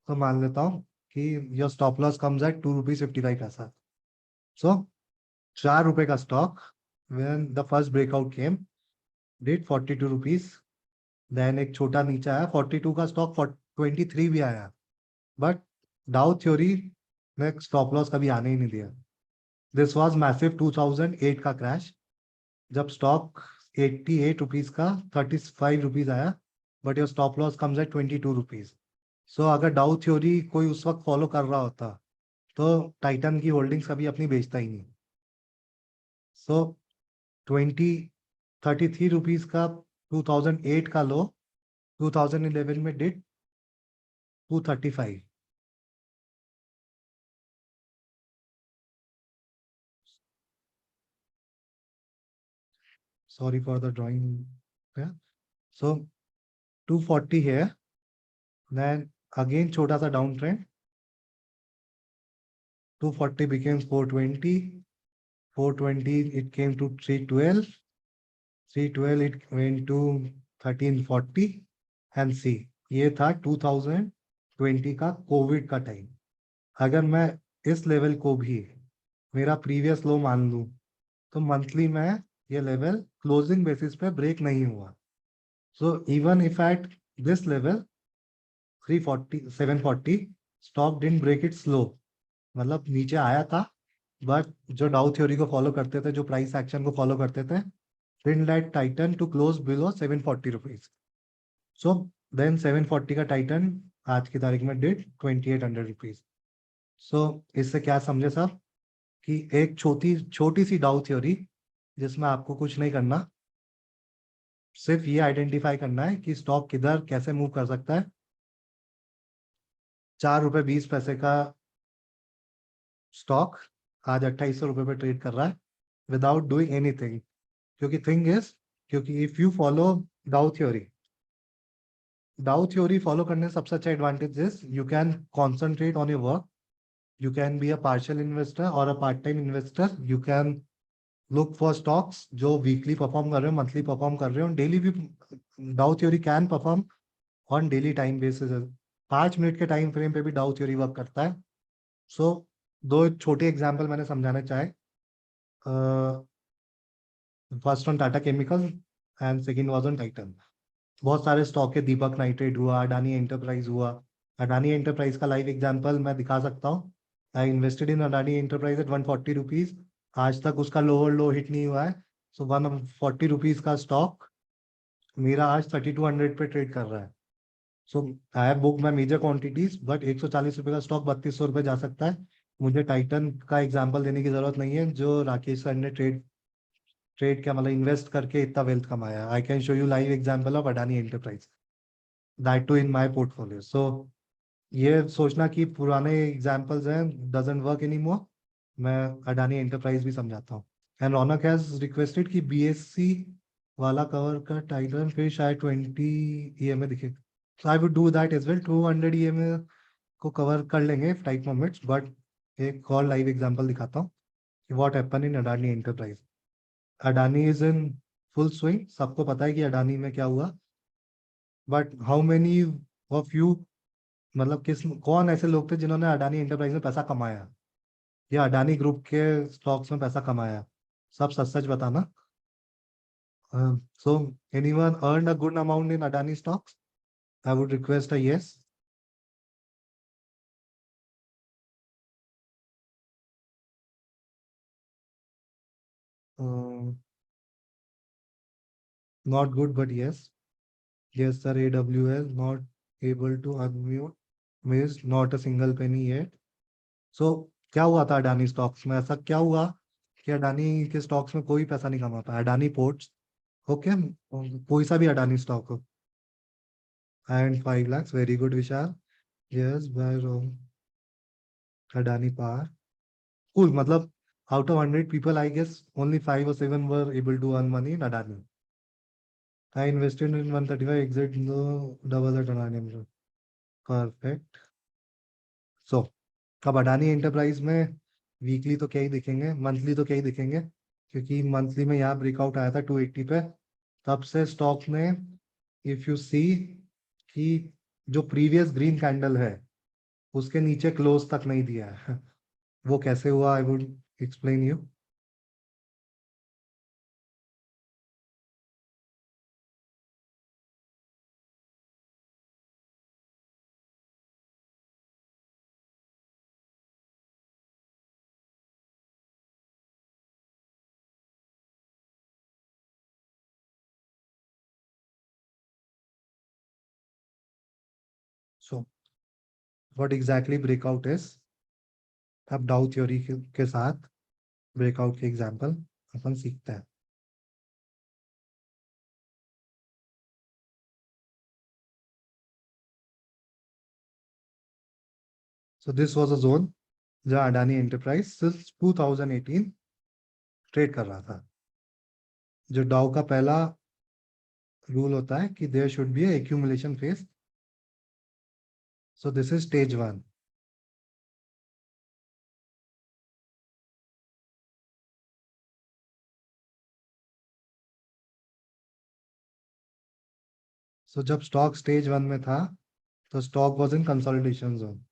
तो मान लेता हूँ कि your stop loss comes at 2 rupees 55 पैसा. So 4 रुपए का stock when the first breakout came did 42 rupees. Then एक छोटा नीचे आया 42 का स्टॉक 23 भी आया, बट डाउ थ्योरी ने स्टॉप लॉस कभी आने ही नहीं दिया. दिस वाज मैसिव 2008 का क्रैश जब स्टॉक 88 रुपीज का 35 रुपीज आया, but your stop loss comes at 22 rupees. So अगर डाउ थ्योरी कोई उस वक्त फॉलो कर रहा होता तो टाइटन की होल्डिंग्स कभी अपनी बेचता ही नहीं. सो 33 रुपीज का 2008 का लो 2011 में did 235. Sorry for the drawing. Yeah. So 240 here. Then again छोटा सा down trend. 240 became 420. 420 it came to 312. 312 it went to 1340. And see ये था 2020 का कोविड का टाइम. अगर मैं इस लेवल को भी मेरा प्रीवियस लो मान लूं तो मंथली में ये लेवल क्लोजिंग बेसिस पे ब्रेक नहीं हुआ. So even if at this level 340 740 stock didn't break it slow. मतलब नीचे आया था बट जो डाउ थ्योरी को फॉलो करते थे, जो प्राइस एक्शन को फॉलो करते थे, didn't let Titan to close below 740 rupees. So then 740 का टाइटन आज की तारीख में डिड 2800 रुपीज. सो इससे क्या समझे सब कि एक छोटी सी डाउ थ्योरी जिसमें आपको कुछ नहीं करना, सिर्फ ये आइडेंटिफाई करना है कि स्टॉक किधर कैसे मूव कर सकता है. 4 रुपए 20 पैसे का स्टॉक आज 2800 रुपए पे ट्रेड कर रहा है विदाउट डूइंग एनीथिंग. क्योंकि थिंग इज, क्योंकि इफ यू फॉलो डाउ थ्योरी फॉलो करने सबसे अच्छा advantage is you can concentrate on your work. You can be a partial investor or a part-time investor. You can look for stocks जो weekly perform कर रहे हो, monthly perform कर रहे हो, daily भी डाउ theory can perform on daily time basis. 5 minute के टाइम फ्रेम पे भी डाउ थ्योरी वर्क करता है. सो दो छोटे एग्जांपल मैंने समझाना चाहे. First on Tata chemical and second was on Titan. बहुत सारे स्टॉक है, दीपक नाइट्रेट हुआ, अडानी एंटरप्राइज हुआ. अडानी एंटरप्राइज का लाइव एग्जांपल मैं दिखा सकता हूँ. I invested in Adani enterprise at 140 rupees. आज तक उसका लोअर लो हिट नहीं हुआ है. सो 140 रुपीज का स्टॉक मेरा आज 3200 पे ट्रेड कर रहा है. So I have book my major quantities, but 140 रुपए का स्टॉक 3200 रुपए जा सकता है. मुझे टाइटन का एग्जांपल देने की जरूरत नहीं है जो राकेश सर ने ट्रेड क्या मतलब इन्वेस्ट करके इतना वेल्थ कमाया. I can show you live example of Adani enterprise, that too in my portfolio. So ये सोचना कि पुराने एग्जांपल्स हैं डजंट वर्क एनी मोर. मैं अडानी एंटरप्राइज भी समझाता हूँ. एंड रौनक हैज रिक्वेस्टेड कि बीएससी वाला कवर का टाइटन फिर शायद 20 ईएमए दिखे. So I would do that as well. 200 EMA को कवर कर लेंगे टाइट मोमेंट्स. बट एक और लाइव एग्जांपल दिखाता हूँ कि what happen in Adani enterprise. Adani is in full swing. सबको पता है कि अडानी में क्या हुआ. But how many of you, मतलब कौन ऐसे लोग थे जिन्होंने अडानी एंटरप्राइज में पैसा कमाया या अडानी ग्रुप के स्टॉक्स में पैसा कमाया? सब सच सच बताना. So anyone earn a good amount in Adani stocks? I would request a yes. Not good, but yes. Yes, sir. AWL not able to unmute. Missed not a single penny yet. So क्या हुआ था Adani stocks में? ऐसा क्या हुआ कि अडानी के stocks में कोई पैसा नहीं कमा पाया? अडानी पोर्ट्स, ओके, कोई सा भी अडानी स्टॉक हो. And 5 lakhs, very good Vishal. Yes, buy Adani power. Cool. मतलब out of 100 people, I guess only 5 or 7 were able to earn money in Adani. I invested in 135, exit no double at Adani. Perfect. So अब Adani enterprise में weekly तो क्या ही दिखेंगे, monthly तो क्या ही दिखेंगे, क्योंकि मंथली में यहाँ ब्रेकआउट आया था 280 पे. तब से स्टॉक ने, इफ यू सी कि जो प्रीवियस ग्रीन कैंडल है उसके नीचे क्लोज तक नहीं दिया है. वो कैसे हुआ? I would explain you. So what exactly breakout is? अब डाउ थ्योरी के साथ ब्रेकआउट के एग्जांपल अपन सीखते हैं. So this was a zone जहाँ अडानी एंटरप्राइज सिर्फ 2018 ट्रेड कर रहा था. जो डाउ का पहला रूल होता है कि there should be accumulation phase. So this is stage 1. सो जब स्टॉक स्टेज 1 में था तो stock was in consolidation zone.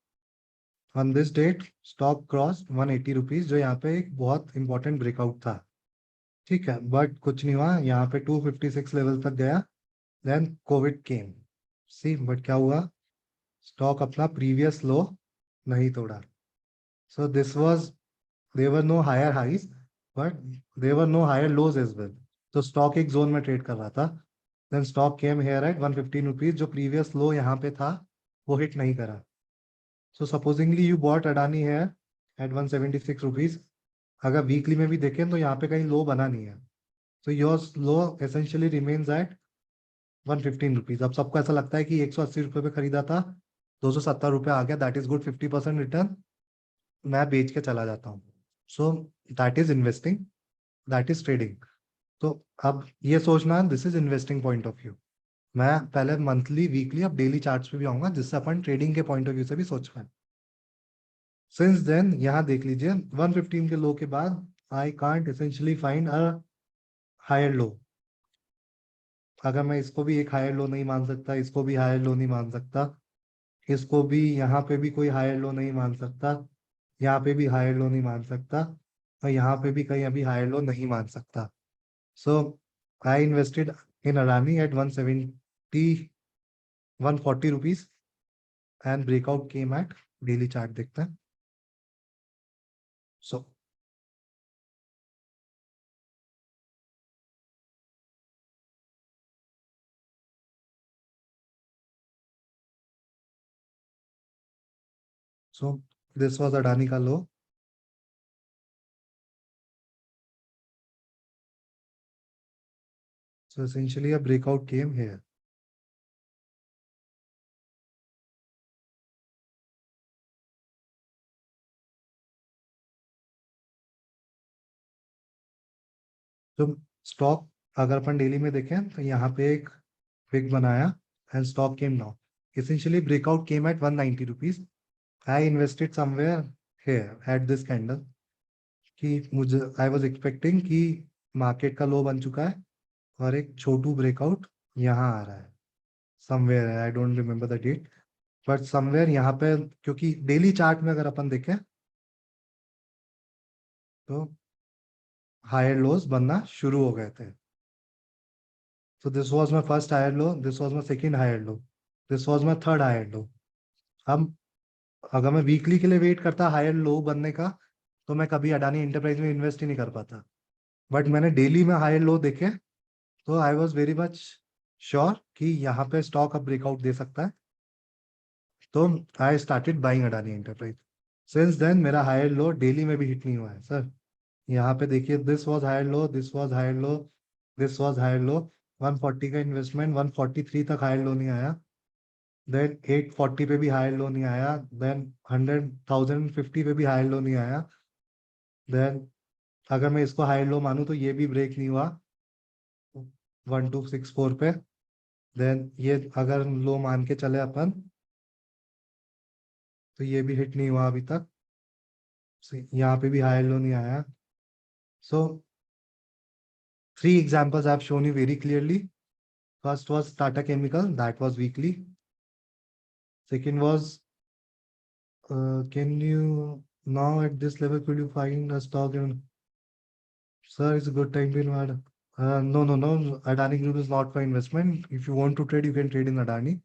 On this date stock cross 180 rupees, जो यहाँ पे एक बहुत इंपॉर्टेंट ब्रेकआउट था. ठीक है, बट कुछ नहीं हुआ. यहाँ पे 256 लेवल तक गया. Then covid came. See but क्या हुआ, स्टॉक अपना प्रीवियस लो नहीं तोड़ा. So this was, there were no higher highs but there were no higher lows as well. तो स्टॉक एक जोन में ट्रेड कर रहा था. Then stock came here at 115 rupees, जो प्रीवियस लो यहाँ पे था वो हिट नहीं करा. So supposingly you bought Adani here at 176 rupees. अगर वीकली में भी देखें तो यहाँ पे कहीं लो बना नहीं है. So your low essentially remains at 115 rupees. अब सबको ऐसा लगता है कि 180 रुपये पे खरीदा था, 270 रुपये आ गया, दैट इज गुड, 50% रिटर्न, मैं बेच के चला जाता हूँ. So that is investing, that is trading. तो अब ये सोचना, this is investing point of view. मैं पहले मंथली, वीकली, अब डेली चार्ट्स पे भी आऊंगा, जिससे अपन ट्रेडिंग के पॉइंट ऑफ व्यू से भी सोच पाए. सिंस देन यहाँ देख लीजिए 115 के लो के बाद I can't essentially find a higher low. अगर मैं इसको भी एक हायर लो नहीं मान सकता, इसको भी हायर लो नहीं मान सकता, इसको भी यहाँ पे भी कोई हायर लो नहीं मान सकता, यहाँ पे भी हायर लो नहीं मान सकता, और यहाँ पे भी कहीं अभी हायर लो नहीं मान सकता. So I invested in Adani at 140 rupees and breakout came at, daily chart देखते हैं. सो दिस वाज अडानी का low. So essentially a breakout came here. तो स्टॉक अगर अपन डेली में देखें तो यहाँ पे एक विग बनाया and stock came down. Essentially breakout came at 190 rupees. I invested somewhere here at this candle. कि मुझे I was expecting कि मार्केट का लो बन चुका है और एक छोटू ब्रेकआउट यहाँ आ रहा है. समवेयर है, I don't remember the date, but somewhere यहाँ पे, क्योंकि डेली चार्ट में अगर अपन देखें तो हायर लोज बनना शुरू हो गए थे. So this was my first higher low, this was my second higher low, this was my third higher low. अब अगर मैं वीकली के लिए वेट करता हायर लो बनने का तो मैं कभी अडानी एंटरप्राइज में इन्वेस्ट ही नहीं कर पाता. बट मैंने डेली में हायर लो देखे तो I was very much sure कि यहाँ पे स्टॉक अब ब्रेकआउट दे सकता है. तो I started buying Adani enterprise. Since then मेरा हायर लो डेली में भी हिट नहीं हुआ है सर. यहाँ पे देखिए, this was higher low, this was higher low, this was higher low. 140 का इन्वेस्टमेंट 143 तक हायर लो नहीं आया. देन 840 पे भी हायर लो नहीं आया. देन 100,050 पे भी हायर लो नहीं आया. देन अगर मैं इसको हायर लो मानूं तो ये भी ब्रेक नहीं हुआ 1264 पे. देन ये अगर लो मान के चले अपन तो ये भी हिट नहीं हुआ अभी तक. यहाँ पे भी हायर लो नहीं आया. So 3 examples I have shown you very clearly. First was Tata Chemical, that was weekly. Second was, can you now at this level could you find a stock in? Sir, it's a good time to invest. No. Adani Group is not for investment. If you want to trade, you can trade in Adani,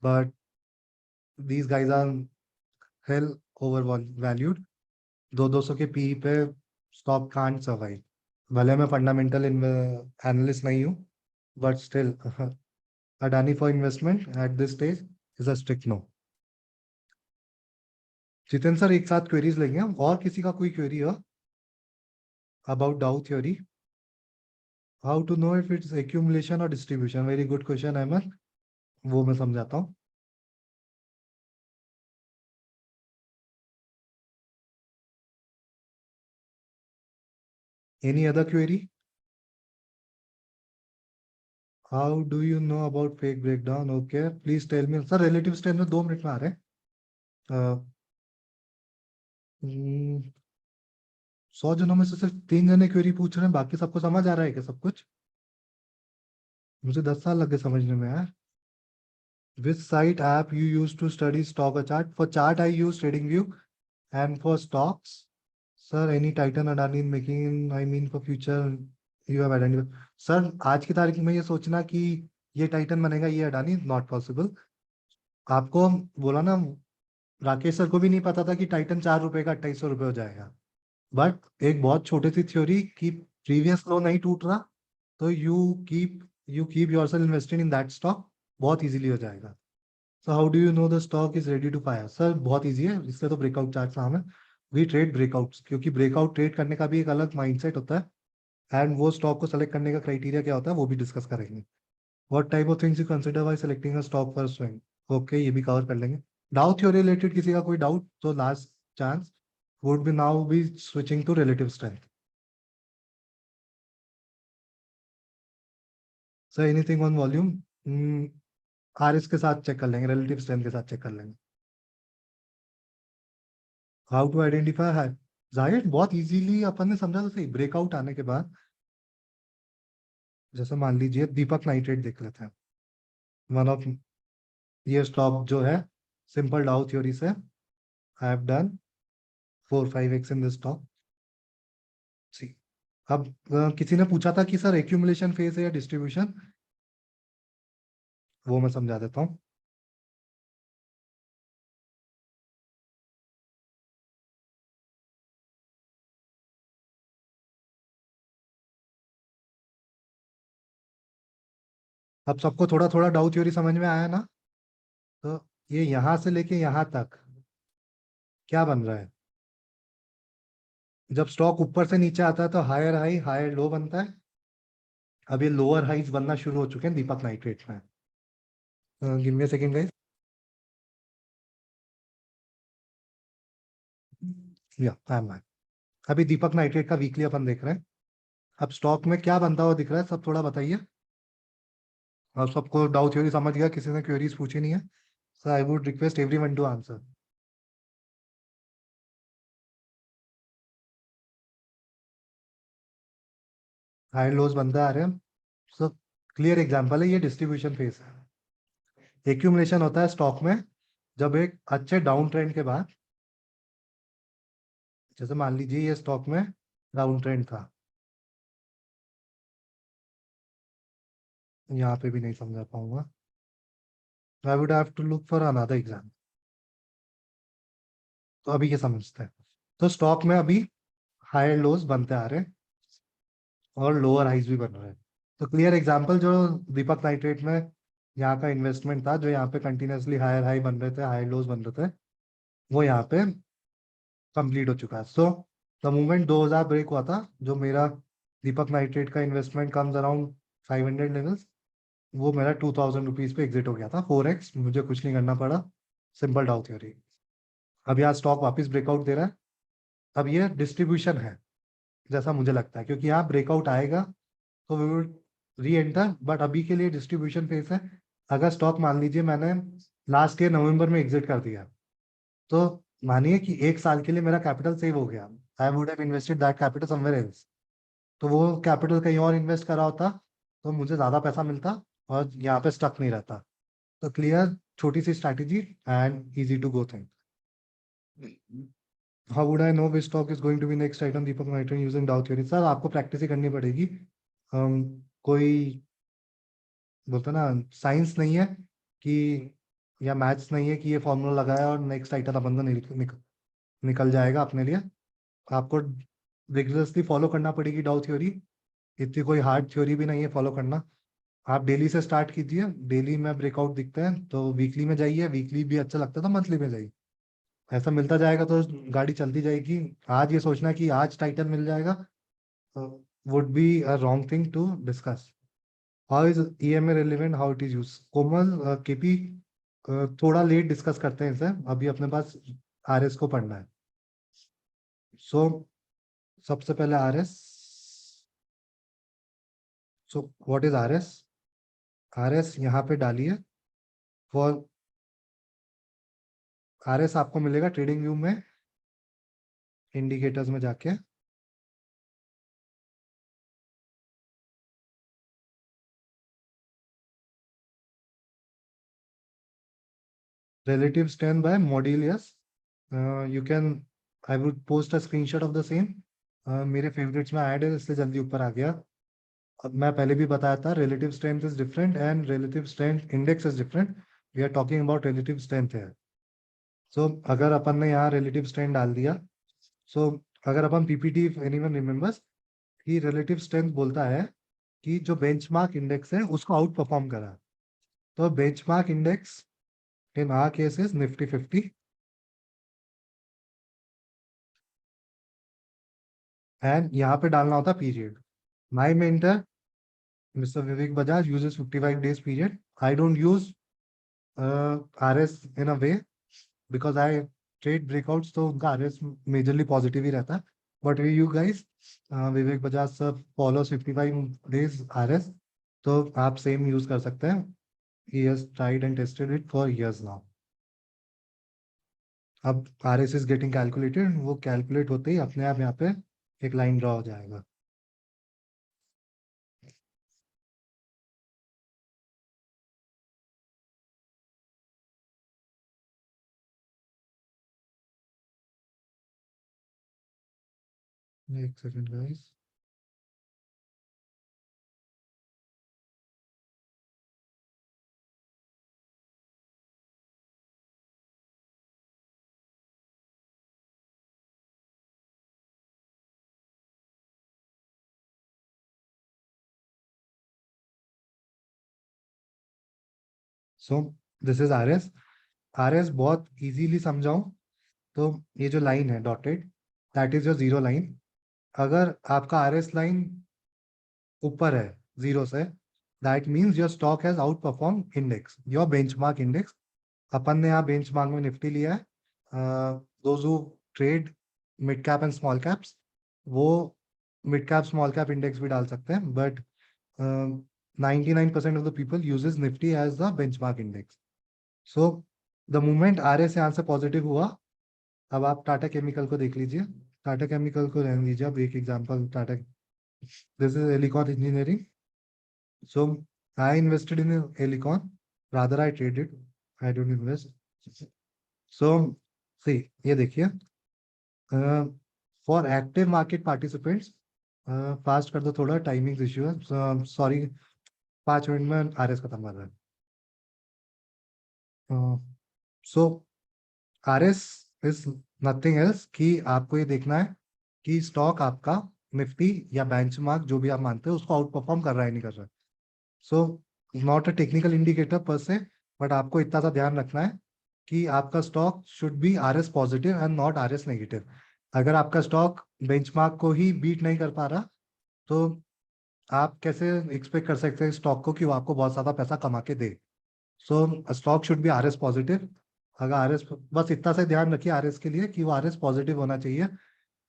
but these guys are hell overvalued. 200 के PE पे stock can't survive. भले मैं fundamental analyst नहीं हूँ, but still Adani for investment at this stage is a strict no. Jitendra sir एक साथ queries लेंगे हम, और किसी का कोई क्वेरी हो about Dow theory? How to know if it's accumulation और distribution? Very good question Ahmad, वो मैं समझाता हूँ. Any other query? How do you know about fake breakdown? Okay, please tell me. Sir, relative strength में 2 minute में आ रहे हैं. 100 जनों में से सिर्फ 3 जने क्वेरी पूछ रहे हैं, बाकी सबको समझ आ रहा है क्या सब कुछ? मुझे 10 साल लगे समझने में यार. Which site app you use to study stock or chart? For chart I use TradingView, and for stocks, sir, any Titan Adani making, I mean for future you have identified. Sir, आज की तारीख में ये सोचना कि ये Titan बनेगा ये अडानी, नॉट पॉसिबल. आपको बोला ना, राकेश सर को भी नहीं पता था कि टाइटन 4 रुपए का 2800 रुपए हो जाएगा. बट एक बहुत छोटी सी थ्योरी कि प्रीवियस लो नहीं टूट रहा तो you keep yourself invested in that stock, बहुत इजीली हो जाएगा. So how do you know the stock is ready to fire? Sir बहुत इजी है, इसलिए तो ब्रेकआउट चार्ट नाम है. वी ट्रेड ब्रेकआउट्स, क्योंकि ब्रेकआउट ट्रेड करने का भी एक अलग माइंडसेट होता है, एंड वो स्टॉक को सेलेक्ट करने का क्राइटेरिया क्या होता है वो भी डिस्कस करेंगे. What type of things you consider while selecting a stock for swing? Okay, ये भी कवर कर लेंगे. डाउ थ्योरी रिलेटेड किसी का कोई डाउट तो last chance would be now be switching to relative strength. So anything on volume? RS के साथ चेक कर लेंगे, relative strength के साथ चेक कर लेंगे. How to identify है जाहिर बहुत इजीली अपन ने समझा तो सही. ब्रेकआउट आने के बाद जैसे मान लीजिए दीपक नाइट्रेट देख लेते हैं. वन ऑफ ये स्टॉक जो है सिंपल डाउ थ्योरी से I have done 4-5x in this stock. See अब किसी ने पूछा था कि सर एक्यूमुलेशन फेज है या डिस्ट्रीब्यूशन, वो मैं समझा देता हूँ. अब सबको थोड़ा थोड़ा डाउ थ्योरी समझ में आया ना? तो ये यहां से लेके यहां तक क्या बन रहा है? जब स्टॉक ऊपर से नीचे आता है तो हायर हाई हायर लो बनता है. अब ये लोअर हाइज बनना शुरू हो चुके हैं दीपक नाइट्रेट में. Give me a second guys. या अभी दीपक नाइट्रेट का वीकली अपन देख रहे हैं. अब स्टॉक में क्या बनता हुआ दिख रहा है सब थोड़ा बताइए. और सबको डाउ थ्योरी समझ गया? किसी ने क्वेरीज पूछी नहीं है? So I would request everyone to answer. High lows बनते आ रहे हैं. सो क्लियर एग्जांपल है, ये डिस्ट्रीब्यूशन फेज है. एक्यूमुलेशन होता है स्टॉक में जब एक अच्छे डाउन ट्रेंड के बाद, जैसे मान लीजिए ये स्टॉक में डाउन ट्रेंड था, यहाँ पे भी नहीं समझा पाऊंगा. I would have to look for another exam. तो अभी ये समझते हैं. तो स्टॉक में अभी हायर लोज बनते आ रहे हैं और लोअर हाइज भी बन रहे हैं. तो क्लियर एग्जांपल जो दीपक नाइट्रेट में यहाँ का इन्वेस्टमेंट था, जो यहाँ पे कंटिन्यूसली हायर हाई बन रहे थे, हायर लोज बन रहे थे, वो यहाँ पे कंप्लीट हो चुका है. सो द मूवमेंट 2000 ब्रेक हुआ था, जो मेरा दीपक नाइट्रेट का इन्वेस्टमेंट कम्स अराउंड 500 लेवल्स, वो मेरा 2000 रुपीज पे एग्जिट हो गया था. 4x, मुझे कुछ नहीं करना पड़ा, सिंपल डाउ थ्योरी. अब यहाँ स्टॉक वापस ब्रेकआउट दे रहा है. अब ये डिस्ट्रीब्यूशन है जैसा मुझे लगता है, क्योंकि यहाँ ब्रेकआउट आएगा तो we will reenter, but अभी के लिए डिस्ट्रीब्यूशन फेज है. अगर स्टॉक मान लीजिए मैंने लास्ट ईयर नवंबर में एग्जिट कर दिया, तो मानिए कि 1 साल के लिए मेरा कैपिटल सेव हो गया. आई would have invested that capital somewhere else. तो वो कैपिटल कहीं और इन्वेस्ट करा होता तो मुझे ज्यादा पैसा मिलता और यहाँ पे स्टक नहीं रहता. तो क्लियर, छोटी सी strategy and easy to go thing. How would I know which stock is going to be next item Deepak Nitrate using Dow theory? Sir आपको प्रैक्टिस ही करनी पड़ेगी. कोई बोलता ना साइंस नहीं है कि या मैथ्स नहीं है कि ये फॉर्मूला लगाया और नेक्स्ट आइटम अपन को निकल जाएगा अपने लिए. आपको रिगुलसली फॉलो करना पड़ेगी डाउ थ्योरी. इतनी कोई हार्ड थ्योरी भी नहीं है फॉलो करना. आप डेली से स्टार्ट कीजिए. डेली में ब्रेकआउट दिखते हैं तो वीकली में जाइए, वीकली भी अच्छा लगता है तो मंथली में जाइए. ऐसा मिलता जाएगा तो गाड़ी चलती जाएगी. आज ये सोचना कि आज टाइटल मिल जाएगा would be a wrong thing to discuss. How is EMA relevant, how it is use? Komal, KP, थोड़ा लेट डिस्कस करते हैं इसे, अभी अपने पास RS को पढ़ना है. सो सबसे पहले RS so what is R S? R S यहाँ पे डालिए। फॉर आर एस आपको मिलेगा ट्रेडिंग व्यू में, इंडिकेटर्स में जाके। relative strength by Modelius. You can, I would post a screenshot of the same. मेरे favorites में ऐड है इसलिए जल्दी ऊपर आ गया। अब मैं पहले भी बताया था, relative strength is different and relative strength index is different. We are talking about relative strength here. So अगर अपन ने यहाँ relative strength डाल दिया, so अगर अपन PPT, if anyone remembers, कि relative strength बोलता है कि जो benchmark index है उसको आउट परफॉर्म करा। तो benchmark index in our case is Nifty 50. And यहाँ पे डालना होता period. My mentor mister Vivek Bajaj uses 55 days period. I don't use RS in a way because I trade breakouts, तो उनका RS मेजरली पॉजिटिव ही रहता है। But we you guys, Vivek Bajaj sir follow 55 days RS, तो आप सेम यूज कर सकते हैं। He has tried and tested it for years now. अब RS is getting calculated, वो कैलकुलेट होते ही अपने आप यहाँ पे एक लाइन ड्रॉ हो जाएगा। एक second guys. So this is R S. R S बहुत इजीली समझाऊं तो ये जो लाइन है dotted, that is your zero line. अगर आपका आर एस लाइन ऊपर है जीरो से, that means your stock has outperform index, your benchmark index. अपन ने यहाँ बेंचमार्क में निफ्टी लिया है। Those who trade mid cap and small caps, वो mid cap small cap index भी डाल सकते हैं, but 99% of the people uses Nifty as the benchmark index. So the moment RS यहाँ से पॉजिटिव हुआ, अब आप टाटा केमिकल को देख लीजिए। टाटा केमिकल को रहने दीजिए। अब एक example Tata, this is Elecon engineering. So I invested in Elecon, rather I traded, I don't invest. So see, ये देखिए, for active market participants, fast कर दो थोड़ा, टाइमिंग इश्यू है, सॉरी, 5 मिनट में आरएस खत्म कर रहा है। So RS is nothing else कि आपको ये देखना है कि स्टॉक आपका निफ्टी या बेंचमार्क जो भी आप मानते हो उसको आउट परफॉर्म कर रहा है नहीं कर रहा है। So not a technical indicator पर से, बट आपको इतना सा ध्यान रखना है कि आपका stock should be RS positive and not RS negative. अगर आपका स्टॉक बेंचमार्क को ही बीट नहीं कर पा रहा, तो आप कैसे एक्सपेक्ट कर सकते हैं स्टॉक को कि वो आपको बहुत ज्यादा पैसा कमा के दे। So stock should be RS positive. अगर आरएस, बस इतना सा ध्यान रखिए आरएस के लिए कि वो आरएस पॉजिटिव होना चाहिए।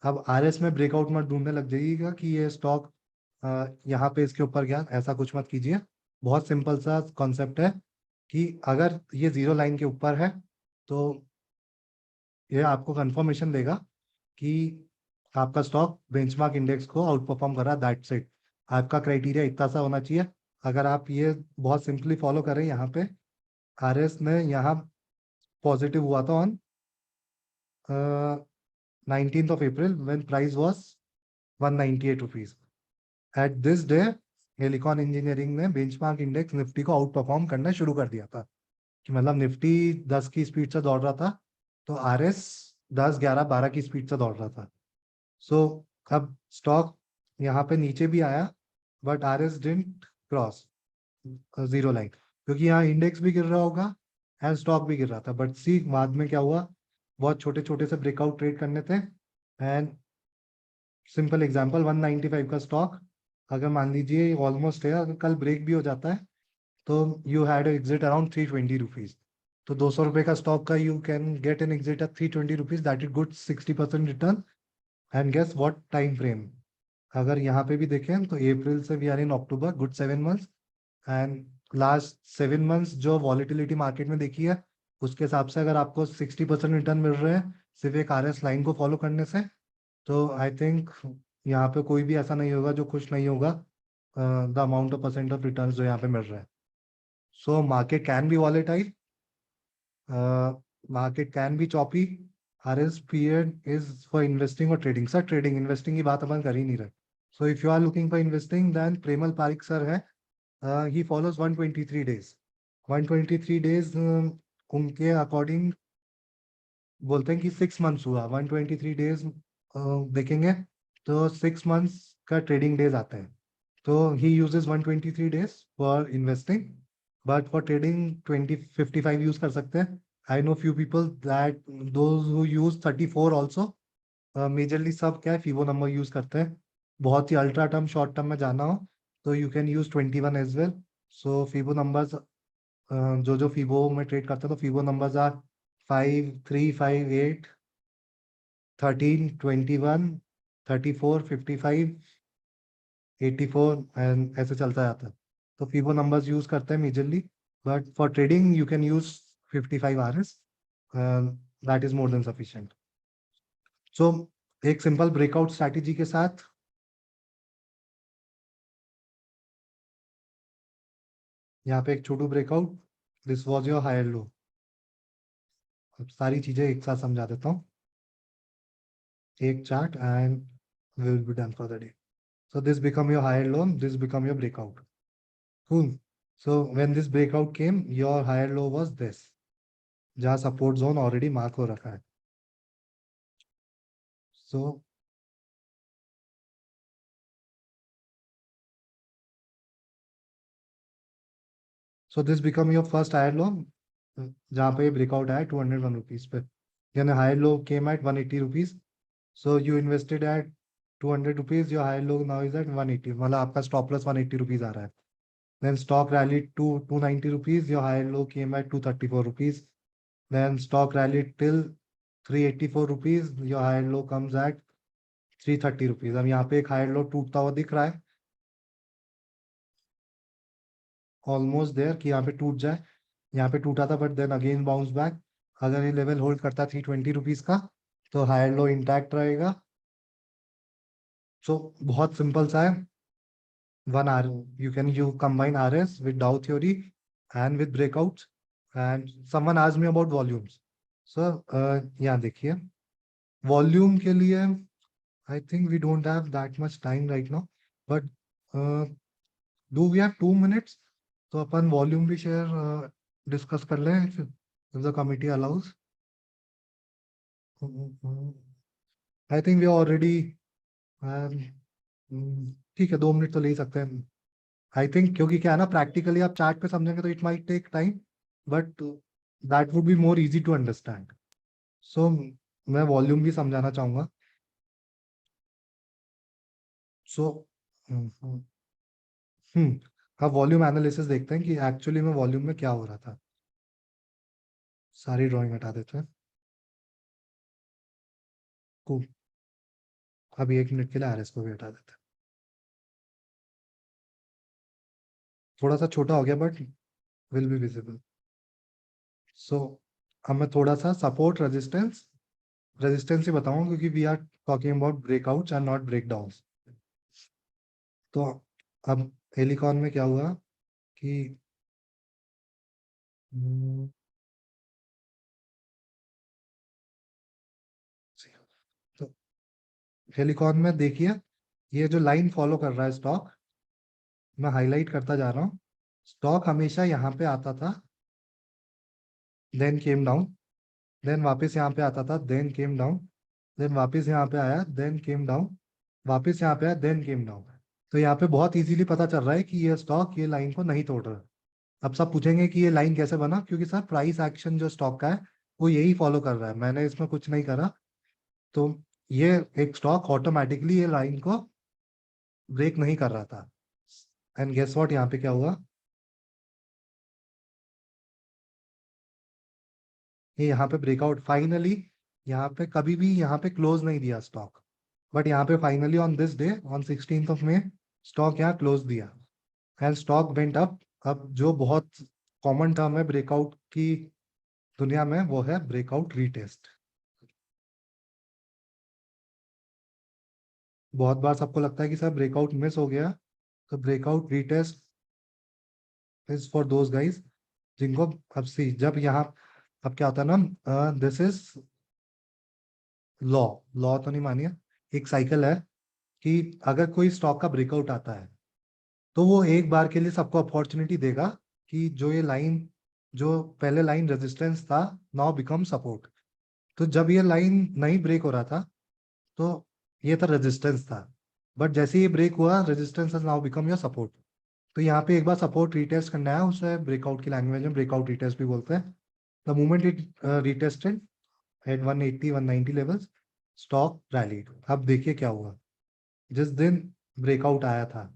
अब आरएस में ब्रेकआउट मत ढूंढने लग जाइएगा कि ये स्टॉक यहाँ पे इसके ऊपर गया, ऐसा कुछ मत कीजिए। बहुत सिंपल सा कॉन्सेप्ट है कि अगर ये जीरो लाइन के ऊपर है तो ये आपको कंफर्मेशन देगा कि आपका स्टॉक बेंचमार्क इंडेक्स को आउट परफॉर्म कर रहा है, दैट्स इट। आपका क्राइटेरिया इतना सा होना चाहिए। अगर आप ये बहुत सिंपली फॉलो करें, यहाँ पे आरएस ने यहाँ पॉजिटिव हुआ था on 19th of April when price was 198 rupees. At this day, Helicon engineering ने बेंचमार्क इंडेक्स निफ्टी को आउट परफॉर्म करना शुरू कर दिया था, कि मतलब निफ्टी 10 की स्पीड से दौड़ रहा था तो आरएस 10, 11, 12 की स्पीड से दौड़ रहा था। सो अब स्टॉक यहाँ पे नीचे भी आया, but RS didn't cross zero line, क्योंकि यहाँ इंडेक्स भी गिर रहा होगा एंड स्टॉक भी गिर रहा था। बट सी बाद में क्या हुआ, बहुत छोटे छोटे से ब्रेकआउट ट्रेड करने थे। एंड सिंपल एग्जांपल, 195 का स्टॉक अगर मान लीजिए ऑलमोस्ट है, अगर कल ब्रेक भी हो जाता है तो you had exit around 320 rupees. तो 200 रुपए का स्टॉक का you can get an exit at 320 rupees, that is good 60% return. And guess what time frame, अगर यहाँ पे भी देखें तो अप्रैल से we are in October, good 7 months, and last 7 months जो वॉलिटिलिटी मार्केट में देखी है उसके हिसाब से अगर आपको 60% रिटर्न मिल रहे हैं सिर्फ एक RS लाइन को फॉलो करने से, तो आई थिंक यहाँ पे कोई भी ऐसा नहीं होगा जो खुश नहीं होगा the amount of percent of return जो यहाँ पे मिल रहा है. So market can be volatile, market can be choppy. RS period is for investing और ट्रेडिंग. सर ट्रेडिंग इन्वेस्टिंग की बात अपन कर ही नहीं रहे. So if you are looking for investing then Premal Parikh sir है, he follows 123 days. 123 days उनके अकॉर्डिंग बोलते हैं कि 6 months हुआ. 123 डेज देखेंगे तो 6 months का ट्रेडिंग डेज आता है. तो he uses 123 days for investing, but for trading 55 use कर सकते हैं. I know few people that those who use 34 also. Majorly सब क्या है फीबो नंबर यूज करते हैं. बहुत ही अल्ट्रा टर्म शॉर्ट टर्म में जाना हो तो you can use 21 as well. So Fibo numbers जो फीबो में ट्रेड करते हैं तो फीबो नंबर्स आर 5, 3, 5, 8, 13, 21, 34, 55, 84 एंड ऐसे चलता जाता है. तो फीबो नंबर्स यूज करते हैं majorly, but for trading you can use 55 RS. That is more than sufficient. So एक सिंपल ब्रेकआउट स्ट्रैटेजी के साथ यहाँ पे एक छोटू breakout, this was your higher low. अब सारी चीजें एक साथ समझा देता हूँ, एक chart and we will be done for the day. So this become your higher low, this become your breakout. Cool. So when this breakout came, your higher low was this, जहाँ support zone already mark हो रखा है. So this become your first higher low, जहाँ पे breakout आया 201 rupees पे. यानी higher low came at 180 rupees. So you invested at 200 rupees, your higher low now is at 180. मतलब आपका stop loss 180 rupees आ रहा है. Then stock rallied to 290 rupees, your higher low came at 234 rupees. Then stock rallied till 384 rupees, your higher low comes at 330 rupees. अब यहाँ पे एक higher low टूटता हुआ दिख रहा है, ऑलमोस्ट देयर कि यहाँ पे टूट जाए. यहाँ पे टूटा था but then again bounce back. अगर ये लेवल होल्ड करता 320 रुपीज का तो हायर लो इंटैक्ट रहेगा. सो बहुत सिंपल सा है. 1 hour you can combine RS with Dow theory and with breakouts. And someone asked me about volumes. So यहाँ देखिए वॉल्यूम के लिए I think we don't have that much time right now, but do we have 2 minutes? तो upon volume भी share discuss कर लें if the committee allows. I think we are already ठीक है 2 मिनट तो ले ही सकते हैं. आई थिंक क्योंकि क्या है ना प्रैक्टिकली आप चार्ट पे समझेंगे तो it might take time, but that would be more easy to understand. So मैं वॉल्यूम भी समझाना चाहूंगा. सो अब वॉल्यूम एनालिसिस देखते हैं कि एक्चुअली में वॉल्यूम में क्या हो रहा था. सारी ड्राइंग हटा देते हैं. Cool. अभी 1 मिनट के लिए RS को भी हटा देते हैं. थोड़ा सा छोटा हो गया but will be visible. So अब मैं थोड़ा सा सपोर्ट रेजिस्टेंस ही बताऊंगा क्योंकि we are talking about breakouts and not breakdowns. तो अब हेलिकॉन में क्या हुआ कि तो हेलिकॉन में देखिए ये जो लाइन फॉलो कर रहा है स्टॉक, मैं हाईलाइट करता जा रहा हूँ. स्टॉक हमेशा यहाँ पे आता था, देन केम डाउन, देन वापस यहाँ पे आता था, देन केम डाउन, देन वापस यहाँ पे आया, देन केम डाउन, वापस यहाँ पे आया, देन केम डाउन. तो यहाँ पे बहुत इजीली पता चल रहा है कि ये स्टॉक ये लाइन को नहीं तोड़ रहा है. अब सब पूछेंगे कि ये लाइन कैसे बना, क्योंकि सर प्राइस एक्शन जो स्टॉक का है वो यही फॉलो कर रहा है, मैंने इसमें कुछ नहीं करा. तो ये एक स्टॉक ऑटोमेटिकली ये लाइन को ब्रेक नहीं कर रहा था. एंड गेस व्हाट यहाँ पे क्या हुआ, ये यहाँ पे ब्रेकआउट फाइनली, यहाँ पे कभी भी यहाँ पे क्लोज नहीं दिया स्टॉक. बट यहाँ पे finally on this day on 16th of May stock यहाँ क्लोज दिया एंड स्टॉक वेंट अप। अब जो बहुत कॉमन टर्म है ब्रेकआउट की दुनिया में वो है ब्रेकआउट रीटेस्ट। बहुत बार सबको लगता है कि सर ब्रेकआउट मिस हो गया, तो breakout retest is for those guys जिनको अब सी जब यहाँ अब क्या होता है ना, दिस इज लॉ। लॉ तो नहीं मानिए, एक साइकिल है कि अगर कोई स्टॉक का ब्रेकआउट आता है तो वो एक बार के लिए सबको अपॉर्चुनिटी देगा कि जो ये लाइन, जो पहले लाइन रेजिस्टेंस था, नाउ बिकम सपोर्ट। तो जब ये लाइन नहीं ब्रेक हो रहा था तो ये था रेजिस्टेंस था, बट जैसे ही ये ब्रेक हुआ resistance has now become your support. तो यहाँ पे एक बार सपोर्ट रीटेस्ट करना है, उसे ब्रेकआउट की लैंग्वेज में ब्रेकआउट रीटेस्ट भी बोलते हैं। The moment it retested at 180 190 levels stock rallied. अब देखिए क्या हुआ जिस दिन ब्रेकआउट आया था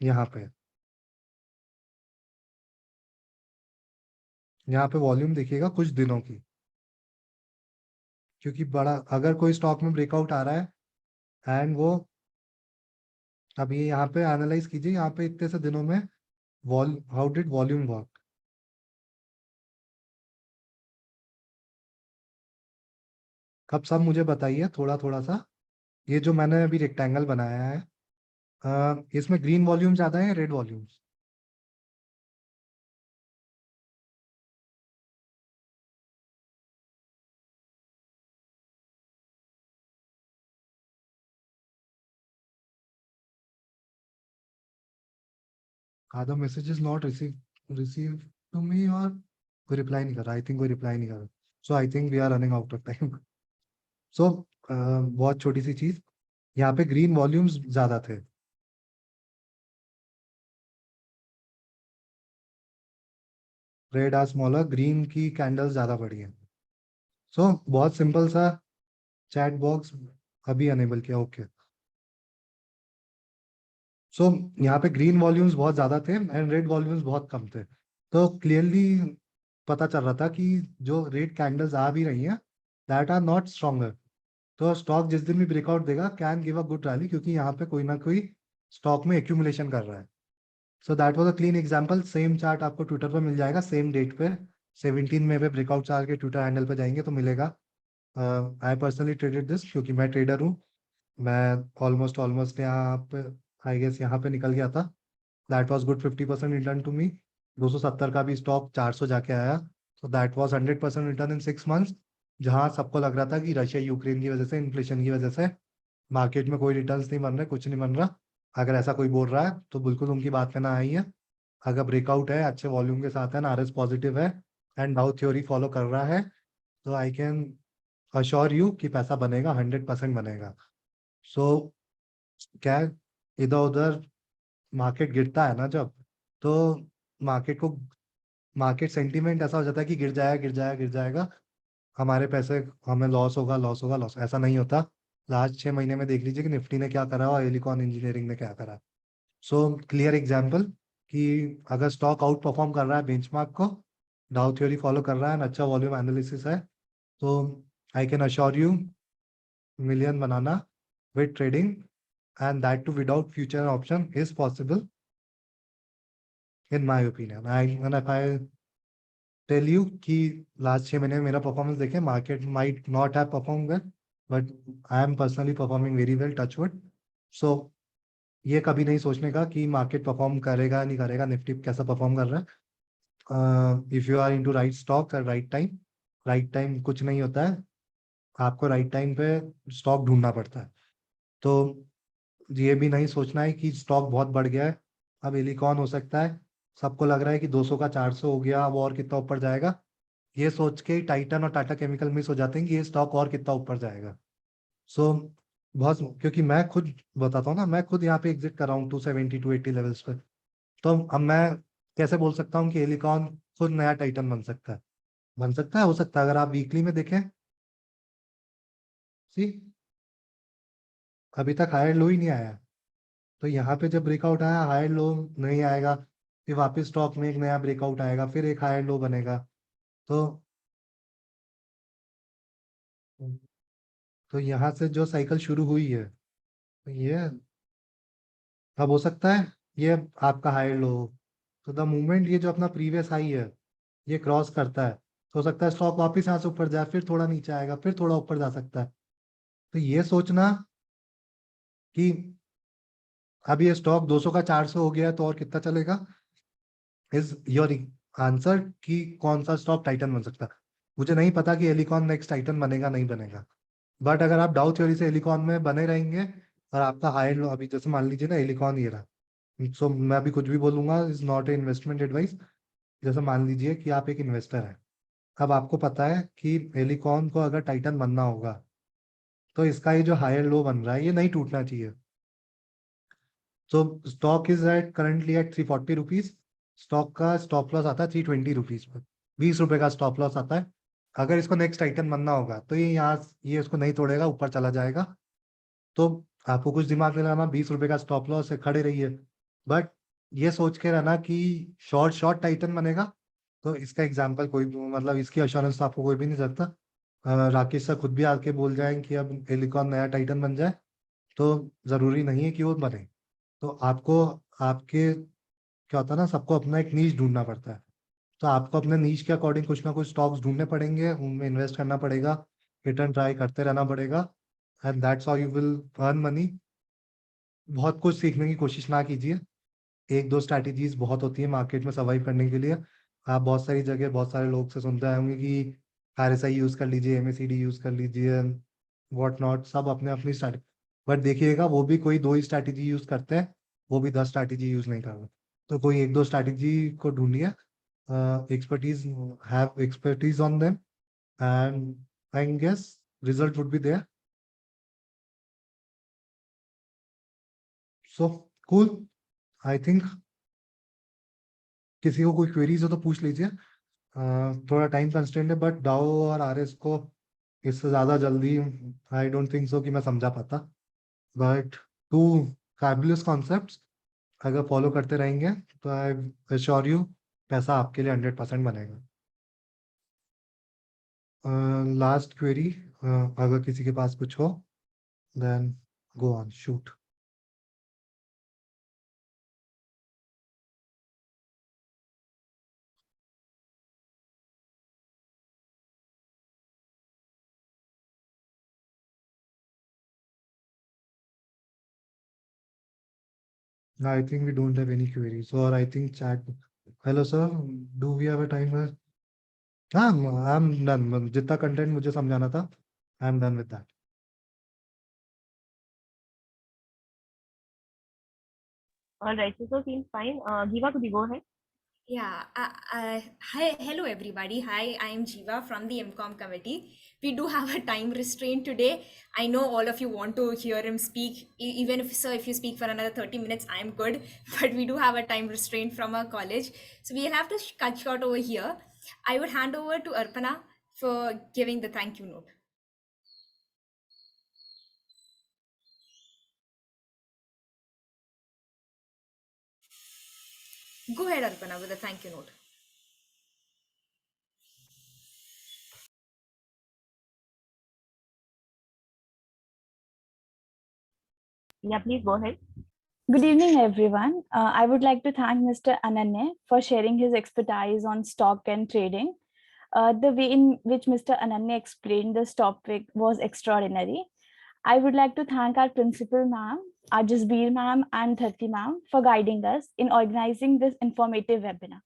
यहाँ पे, यहाँ पे वॉल्यूम देखिएगा कुछ दिनों की, क्योंकि बड़ा अगर कोई स्टॉक में ब्रेकआउट आ रहा है एंड वो अब ये यहाँ पे एनालाइज कीजिए, यहाँ पे इतने से दिनों में हाउ डिड वॉल्यूम वर्क। अब सब मुझे बताइए थोड़ा थोड़ा सा, ये जो मैंने अभी रेक्टेंगल बनाया है, इसमें ग्रीन वॉल्यूम ज्यादा है red volume? Are the messages not received to me और कोई रिप्लाई नहीं कर रहा? आई थिंक कोई रिप्लाई नहीं कर रहा, so I think we are running out of time. So बहुत छोटी सी चीज, यहाँ पे ग्रीन वॉल्यूम्स ज्यादा थे, रेड आर स्मॉलर, ग्रीन की कैंडल्स ज्यादा बड़ी है। सो बहुत सिंपल सा, चैट बॉक्स अभी अनेबल किया, ओके। सो यहाँ पे ग्रीन वॉल्यूम्स बहुत ज्यादा थे एंड रेड वॉल्यूम्स बहुत कम थे, तो क्लियरली पता चल रहा था कि जो रेड कैंडल्स आ भी रही हैं दैट आर नॉट स्ट्रॉन्गर। तो स्टॉक जिस दिन भी ब्रेकआउट देगा can give a good rally, क्योंकि यहाँ पे कोई ना कोई स्टॉक में एक्यूमुलेशन कर रहा है। So that was a clean example. Same chart आपको ट्विटर पे मिल जाएगा सेम डेट पे, 17 में पे ब्रेकआउट चार्ट के ट्विटर हैंडल पे जाएंगे तो मिलेगा। आई पर्सनली ट्रेडेड दिस क्योंकि मैं ट्रेडर हूँ। मैं ऑलमोस्ट ऑलमोस्ट यहाँ पे आई गेस यहाँ पे निकल गया था। That was good, 50% return to me. 270 का भी स्टॉक 400 जाके आया, तो that was 100% return in 6 months. जहाँ सबको लग रहा था कि रशिया यूक्रेन की वजह से, इन्फ्लेशन की वजह से मार्केट में कोई रिटर्न्स नहीं बन रहे, कुछ नहीं बन रहा। अगर ऐसा कोई बोल रहा है तो बिल्कुल उनकी बात में ना आई है। अगर ब्रेकआउट है, अच्छे वॉल्यूम के साथ है, आरएस पॉजिटिव है एंड डाउ थ्योरी फॉलो कर रहा है, तो आई कैन अश्योर यू कि पैसा बनेगा, 100% बनेगा। सो क्या इधर उधर मार्केट गिरता है ना जब, तो मार्केट को मार्केट सेंटीमेंट ऐसा हो जाता है कि गिर जाएगा गिर जाएगा गिर जाएगा, हमारे पैसे, हमें लॉस होगा लॉस होगा लॉस। ऐसा नहीं होता। लास्ट 6 महीने में देख लीजिए कि निफ्टी ने क्या करा और एलिकॉन इंजीनियरिंग ने क्या करा। सो क्लियर एग्जाम्पल कि अगर स्टॉक आउट परफॉर्म कर रहा है बेंचमार्क को, डाउ थ्योरी फॉलो कर रहा है, अच्छा वॉल्यूम एनालिसिस है, तो I can assure you million बनाना with trading and that too without future option is possible in my opinion. I tell you कि लास्ट 6 महीने में मेरा परफॉर्मेंस देखें, market might not have perform well but I am personally performing very well, touch wood. So ये कभी नहीं सोचने का कि मार्केट परफॉर्म करेगा नहीं करेगा, निफ्टी कैसा परफॉर्म कर रहा है। If you are into right stock at right time, right time कुछ नहीं होता है, आपको राइट टाइम पे स्टॉक ढूंढना पड़ता है। तो ये भी नहीं सोचना है कि स्टॉक बहुत बढ़ गया है, अब एलिकॉन हो सकता है, सबको लग रहा है कि 200 का 400 हो गया, अब और कितना ऊपर जाएगा, ये सोच के टाइटन और टाटा केमिकल मिस हो जाते हैं कि ये स्टॉक और कितना ऊपर जाएगा। सो बहुत, क्योंकि मैं खुद बताता हूँ ना, मैं खुद यहाँ पे एग्जिट कर रहा हूँ 270 280 लेवल्स पे, तो अब मैं कैसे बोल सकता हूँ कि एलिकॉन खुद नया टाइटन बन सकता है? बन सकता है, हो सकता है। अगर आप वीकली में देखें, सी अभी तक हायर लो ही नहीं आया, तो यहाँ पे जब ब्रेकआउट आया हायर लो नहीं आएगा, फिर वापस स्टॉक में एक नया ब्रेकआउट आएगा, फिर एक हायर लो बनेगा। तो तो यहाँ से जो साइकिल शुरू हुई है, तो ये अब हो सकता है ये आपका हाई लो। तो द मोमेंट ये जो अपना प्रीवियस हाई है ये क्रॉस करता है, तो हो सकता है स्टॉक वापस यहाँ से ऊपर जाए, फिर थोड़ा नीचे आएगा, फिर थोड़ा ऊपर जा सकता है। तो ये सोचना कि अब ये स्टॉक 200 का 400 हो गया है तो और कितना चलेगा, इज योर आंसर कि कौन सा स्टॉक टाइटन बन सकता है। मुझे नहीं पता कि एलिकॉन नेक्स्ट टाइटन बनेगा नहीं बनेगा, बट अगर आप डाउ थ्योरी से एलिकॉन में बने रहेंगे और आपका हाई लो, अभी जैसे मान लीजिए ना एलिकॉन ये रहा, सो मैं अभी कुछ भी बोलूंगा is not a investment advice. जैसे मान लीजिए कि आप एक इन्वेस्टर हैं, अब आपको पता है कि एलिकॉन को अगर टाइटन बनना होगा तो इसका ये जो हायर लो बन रहा है ये नहीं टूटना चाहिए। So stock is at currently at 340 rupees. Stock का स्टॉप लॉस आता है 320 रुपीज पर, 20 रुपए का स्टॉप लॉस आता है। अगर इसको नेक्स्ट आइटम बनना होगा तो ये यहाँ ये इसको नहीं तोड़ेगा, ऊपर चला जाएगा। तो आपको कुछ दिमाग में लगाना, 20 रुपए का स्टॉप लॉस है, खड़े रहिए। बट ये सोच के रहना कि शॉर्ट शॉर्ट टाइटन बनेगा, तो इसका एग्जाम्पल कोई मतलब इसकी अश्योरेंस तो आपको कोई भी नहीं सकता। राकेश सर खुद भी आके बोल जाएं कि अब एलिकॉन नया टाइटन बन जाए, तो जरूरी नहीं है कि वो बने। तो आपको आपके क्या होता है ना, सबको अपना एक नीश ढूंढना पड़ता है। तो आपको अपने नीश के अकॉर्डिंग कुछ ना कुछ स्टॉक्स ढूंढने पड़ेंगे, उनमें इन्वेस्ट करना पड़ेगा, रिटर्न ट्राई करते रहना पड़ेगा, and that's how you will earn money. बहुत कुछ सीखने की कोशिश ना कीजिए, एक दो स्ट्रैटेजीज बहुत होती है मार्केट में सर्वाइव करने के लिए। आप बहुत सारी जगह बहुत सारे लोग से सुनते होंगे कि RSI यूज कर लीजिए, MACD यूज कर लीजिए, व्हाट नॉट, सब अपने अपनी स्ट्रैटेजी। बट देखिएगा वो भी कोई दो ही स्ट्रैटेजी यूज करते हैं, वो भी 10 स्ट्रैटेजी यूज नहीं कर रहे। तो कोई एक दो स्ट्रैटेजी को ढूंढिए, expertise, have expertise on them, and I guess result would be there. So cool. I think किसी को कोई क्वेरीज हो तो पूछ लीजिए। थोड़ा टाइम कंस्टेंट है, बट डाओ और RS को इससे ज्यादा जल्दी आई डोंट थिंक सो कि मैं समझा पाता। बट टू फैबुलस कॉन्सेप्ट्स, अगर फॉलो करते रहेंगे तो आई एश्योर यू पैसा आपके लिए 100% बनेगा। लास्ट क्वेरी, अगर किसी के पास कुछ हो then go on, shoot. I think we don't have any queries, or I think chat. Hello sir, do we have a timer? हाँ, आई एम डन, जितना कंटेंट मुझे समझाना था I am done with that. All right, so seems fine. Giva, could you go ahead? Yeah. Hi, hello everybody. Hi, I am Jiva from the MCOM committee. We do have a time restraint today. I know all of you want to hear him speak. Even if, sir, if you speak for another 30 minutes, I'm good. But we do have a time restraint from our college. So we'll have to cut short over here. I would hand over to Arpana for giving the thank you note. Go ahead, Arpana, with the thank you note. Yeah, please go ahead. Good evening, everyone. I would like to thank Mr. Ananya for sharing his expertise on stock and trading. The way in which Mr. Ananya explained this topic was extraordinary. I would like to thank our principal ma'am, our Jasbir ma'am and Dharti ma'am for guiding us in organizing this informative webinar.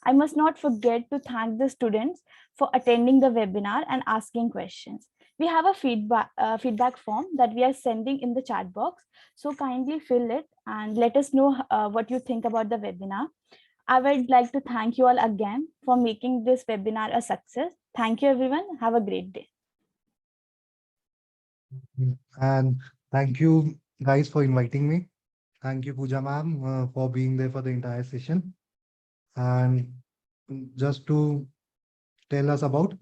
I must not forget to thank the students for attending the webinar and asking questions. We have a feedback form that we are sending in the chat box. So kindly fill it and let us know what you think about the webinar. I would like to thank you all again for making this webinar a success. Thank you, everyone. Have a great day. And thank you guys for inviting me. Thank you Pooja ma'am for being there for the entire session. And just to tell us about,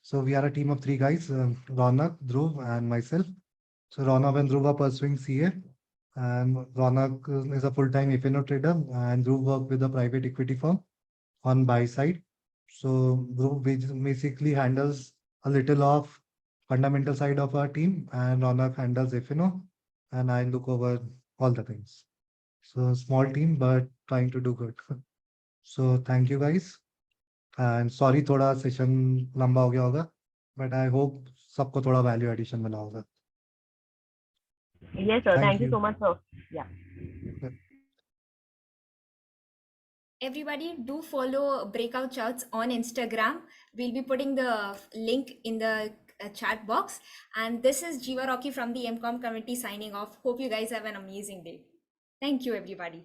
so we are a team of 3 guys, Ronak, Dhruv and myself. So Ronak and Dhruv are pursuing CA, and Ronak is a full-time FNO trader, and Dhruv work with a private equity firm on buy side. So Dhruv basically handles a little of fundamental side of our team, and Ronak handles Ifino, and I look over all the things. So small team, but trying to do good. So thank you guys. And sorry थोड़ा session लंबा हो गया होगा, but I hope सबको थोड़ा value addition मिला होगा. Yes, sir. Thank Thank you you. so much, sir. Yeah. Everybody do follow Breakout Chats on Instagram. We'll be putting the link in the chat box. And this is Jiva Rocky from the MCOM committee signing off. Hope you guys have an amazing day. Thank you, everybody.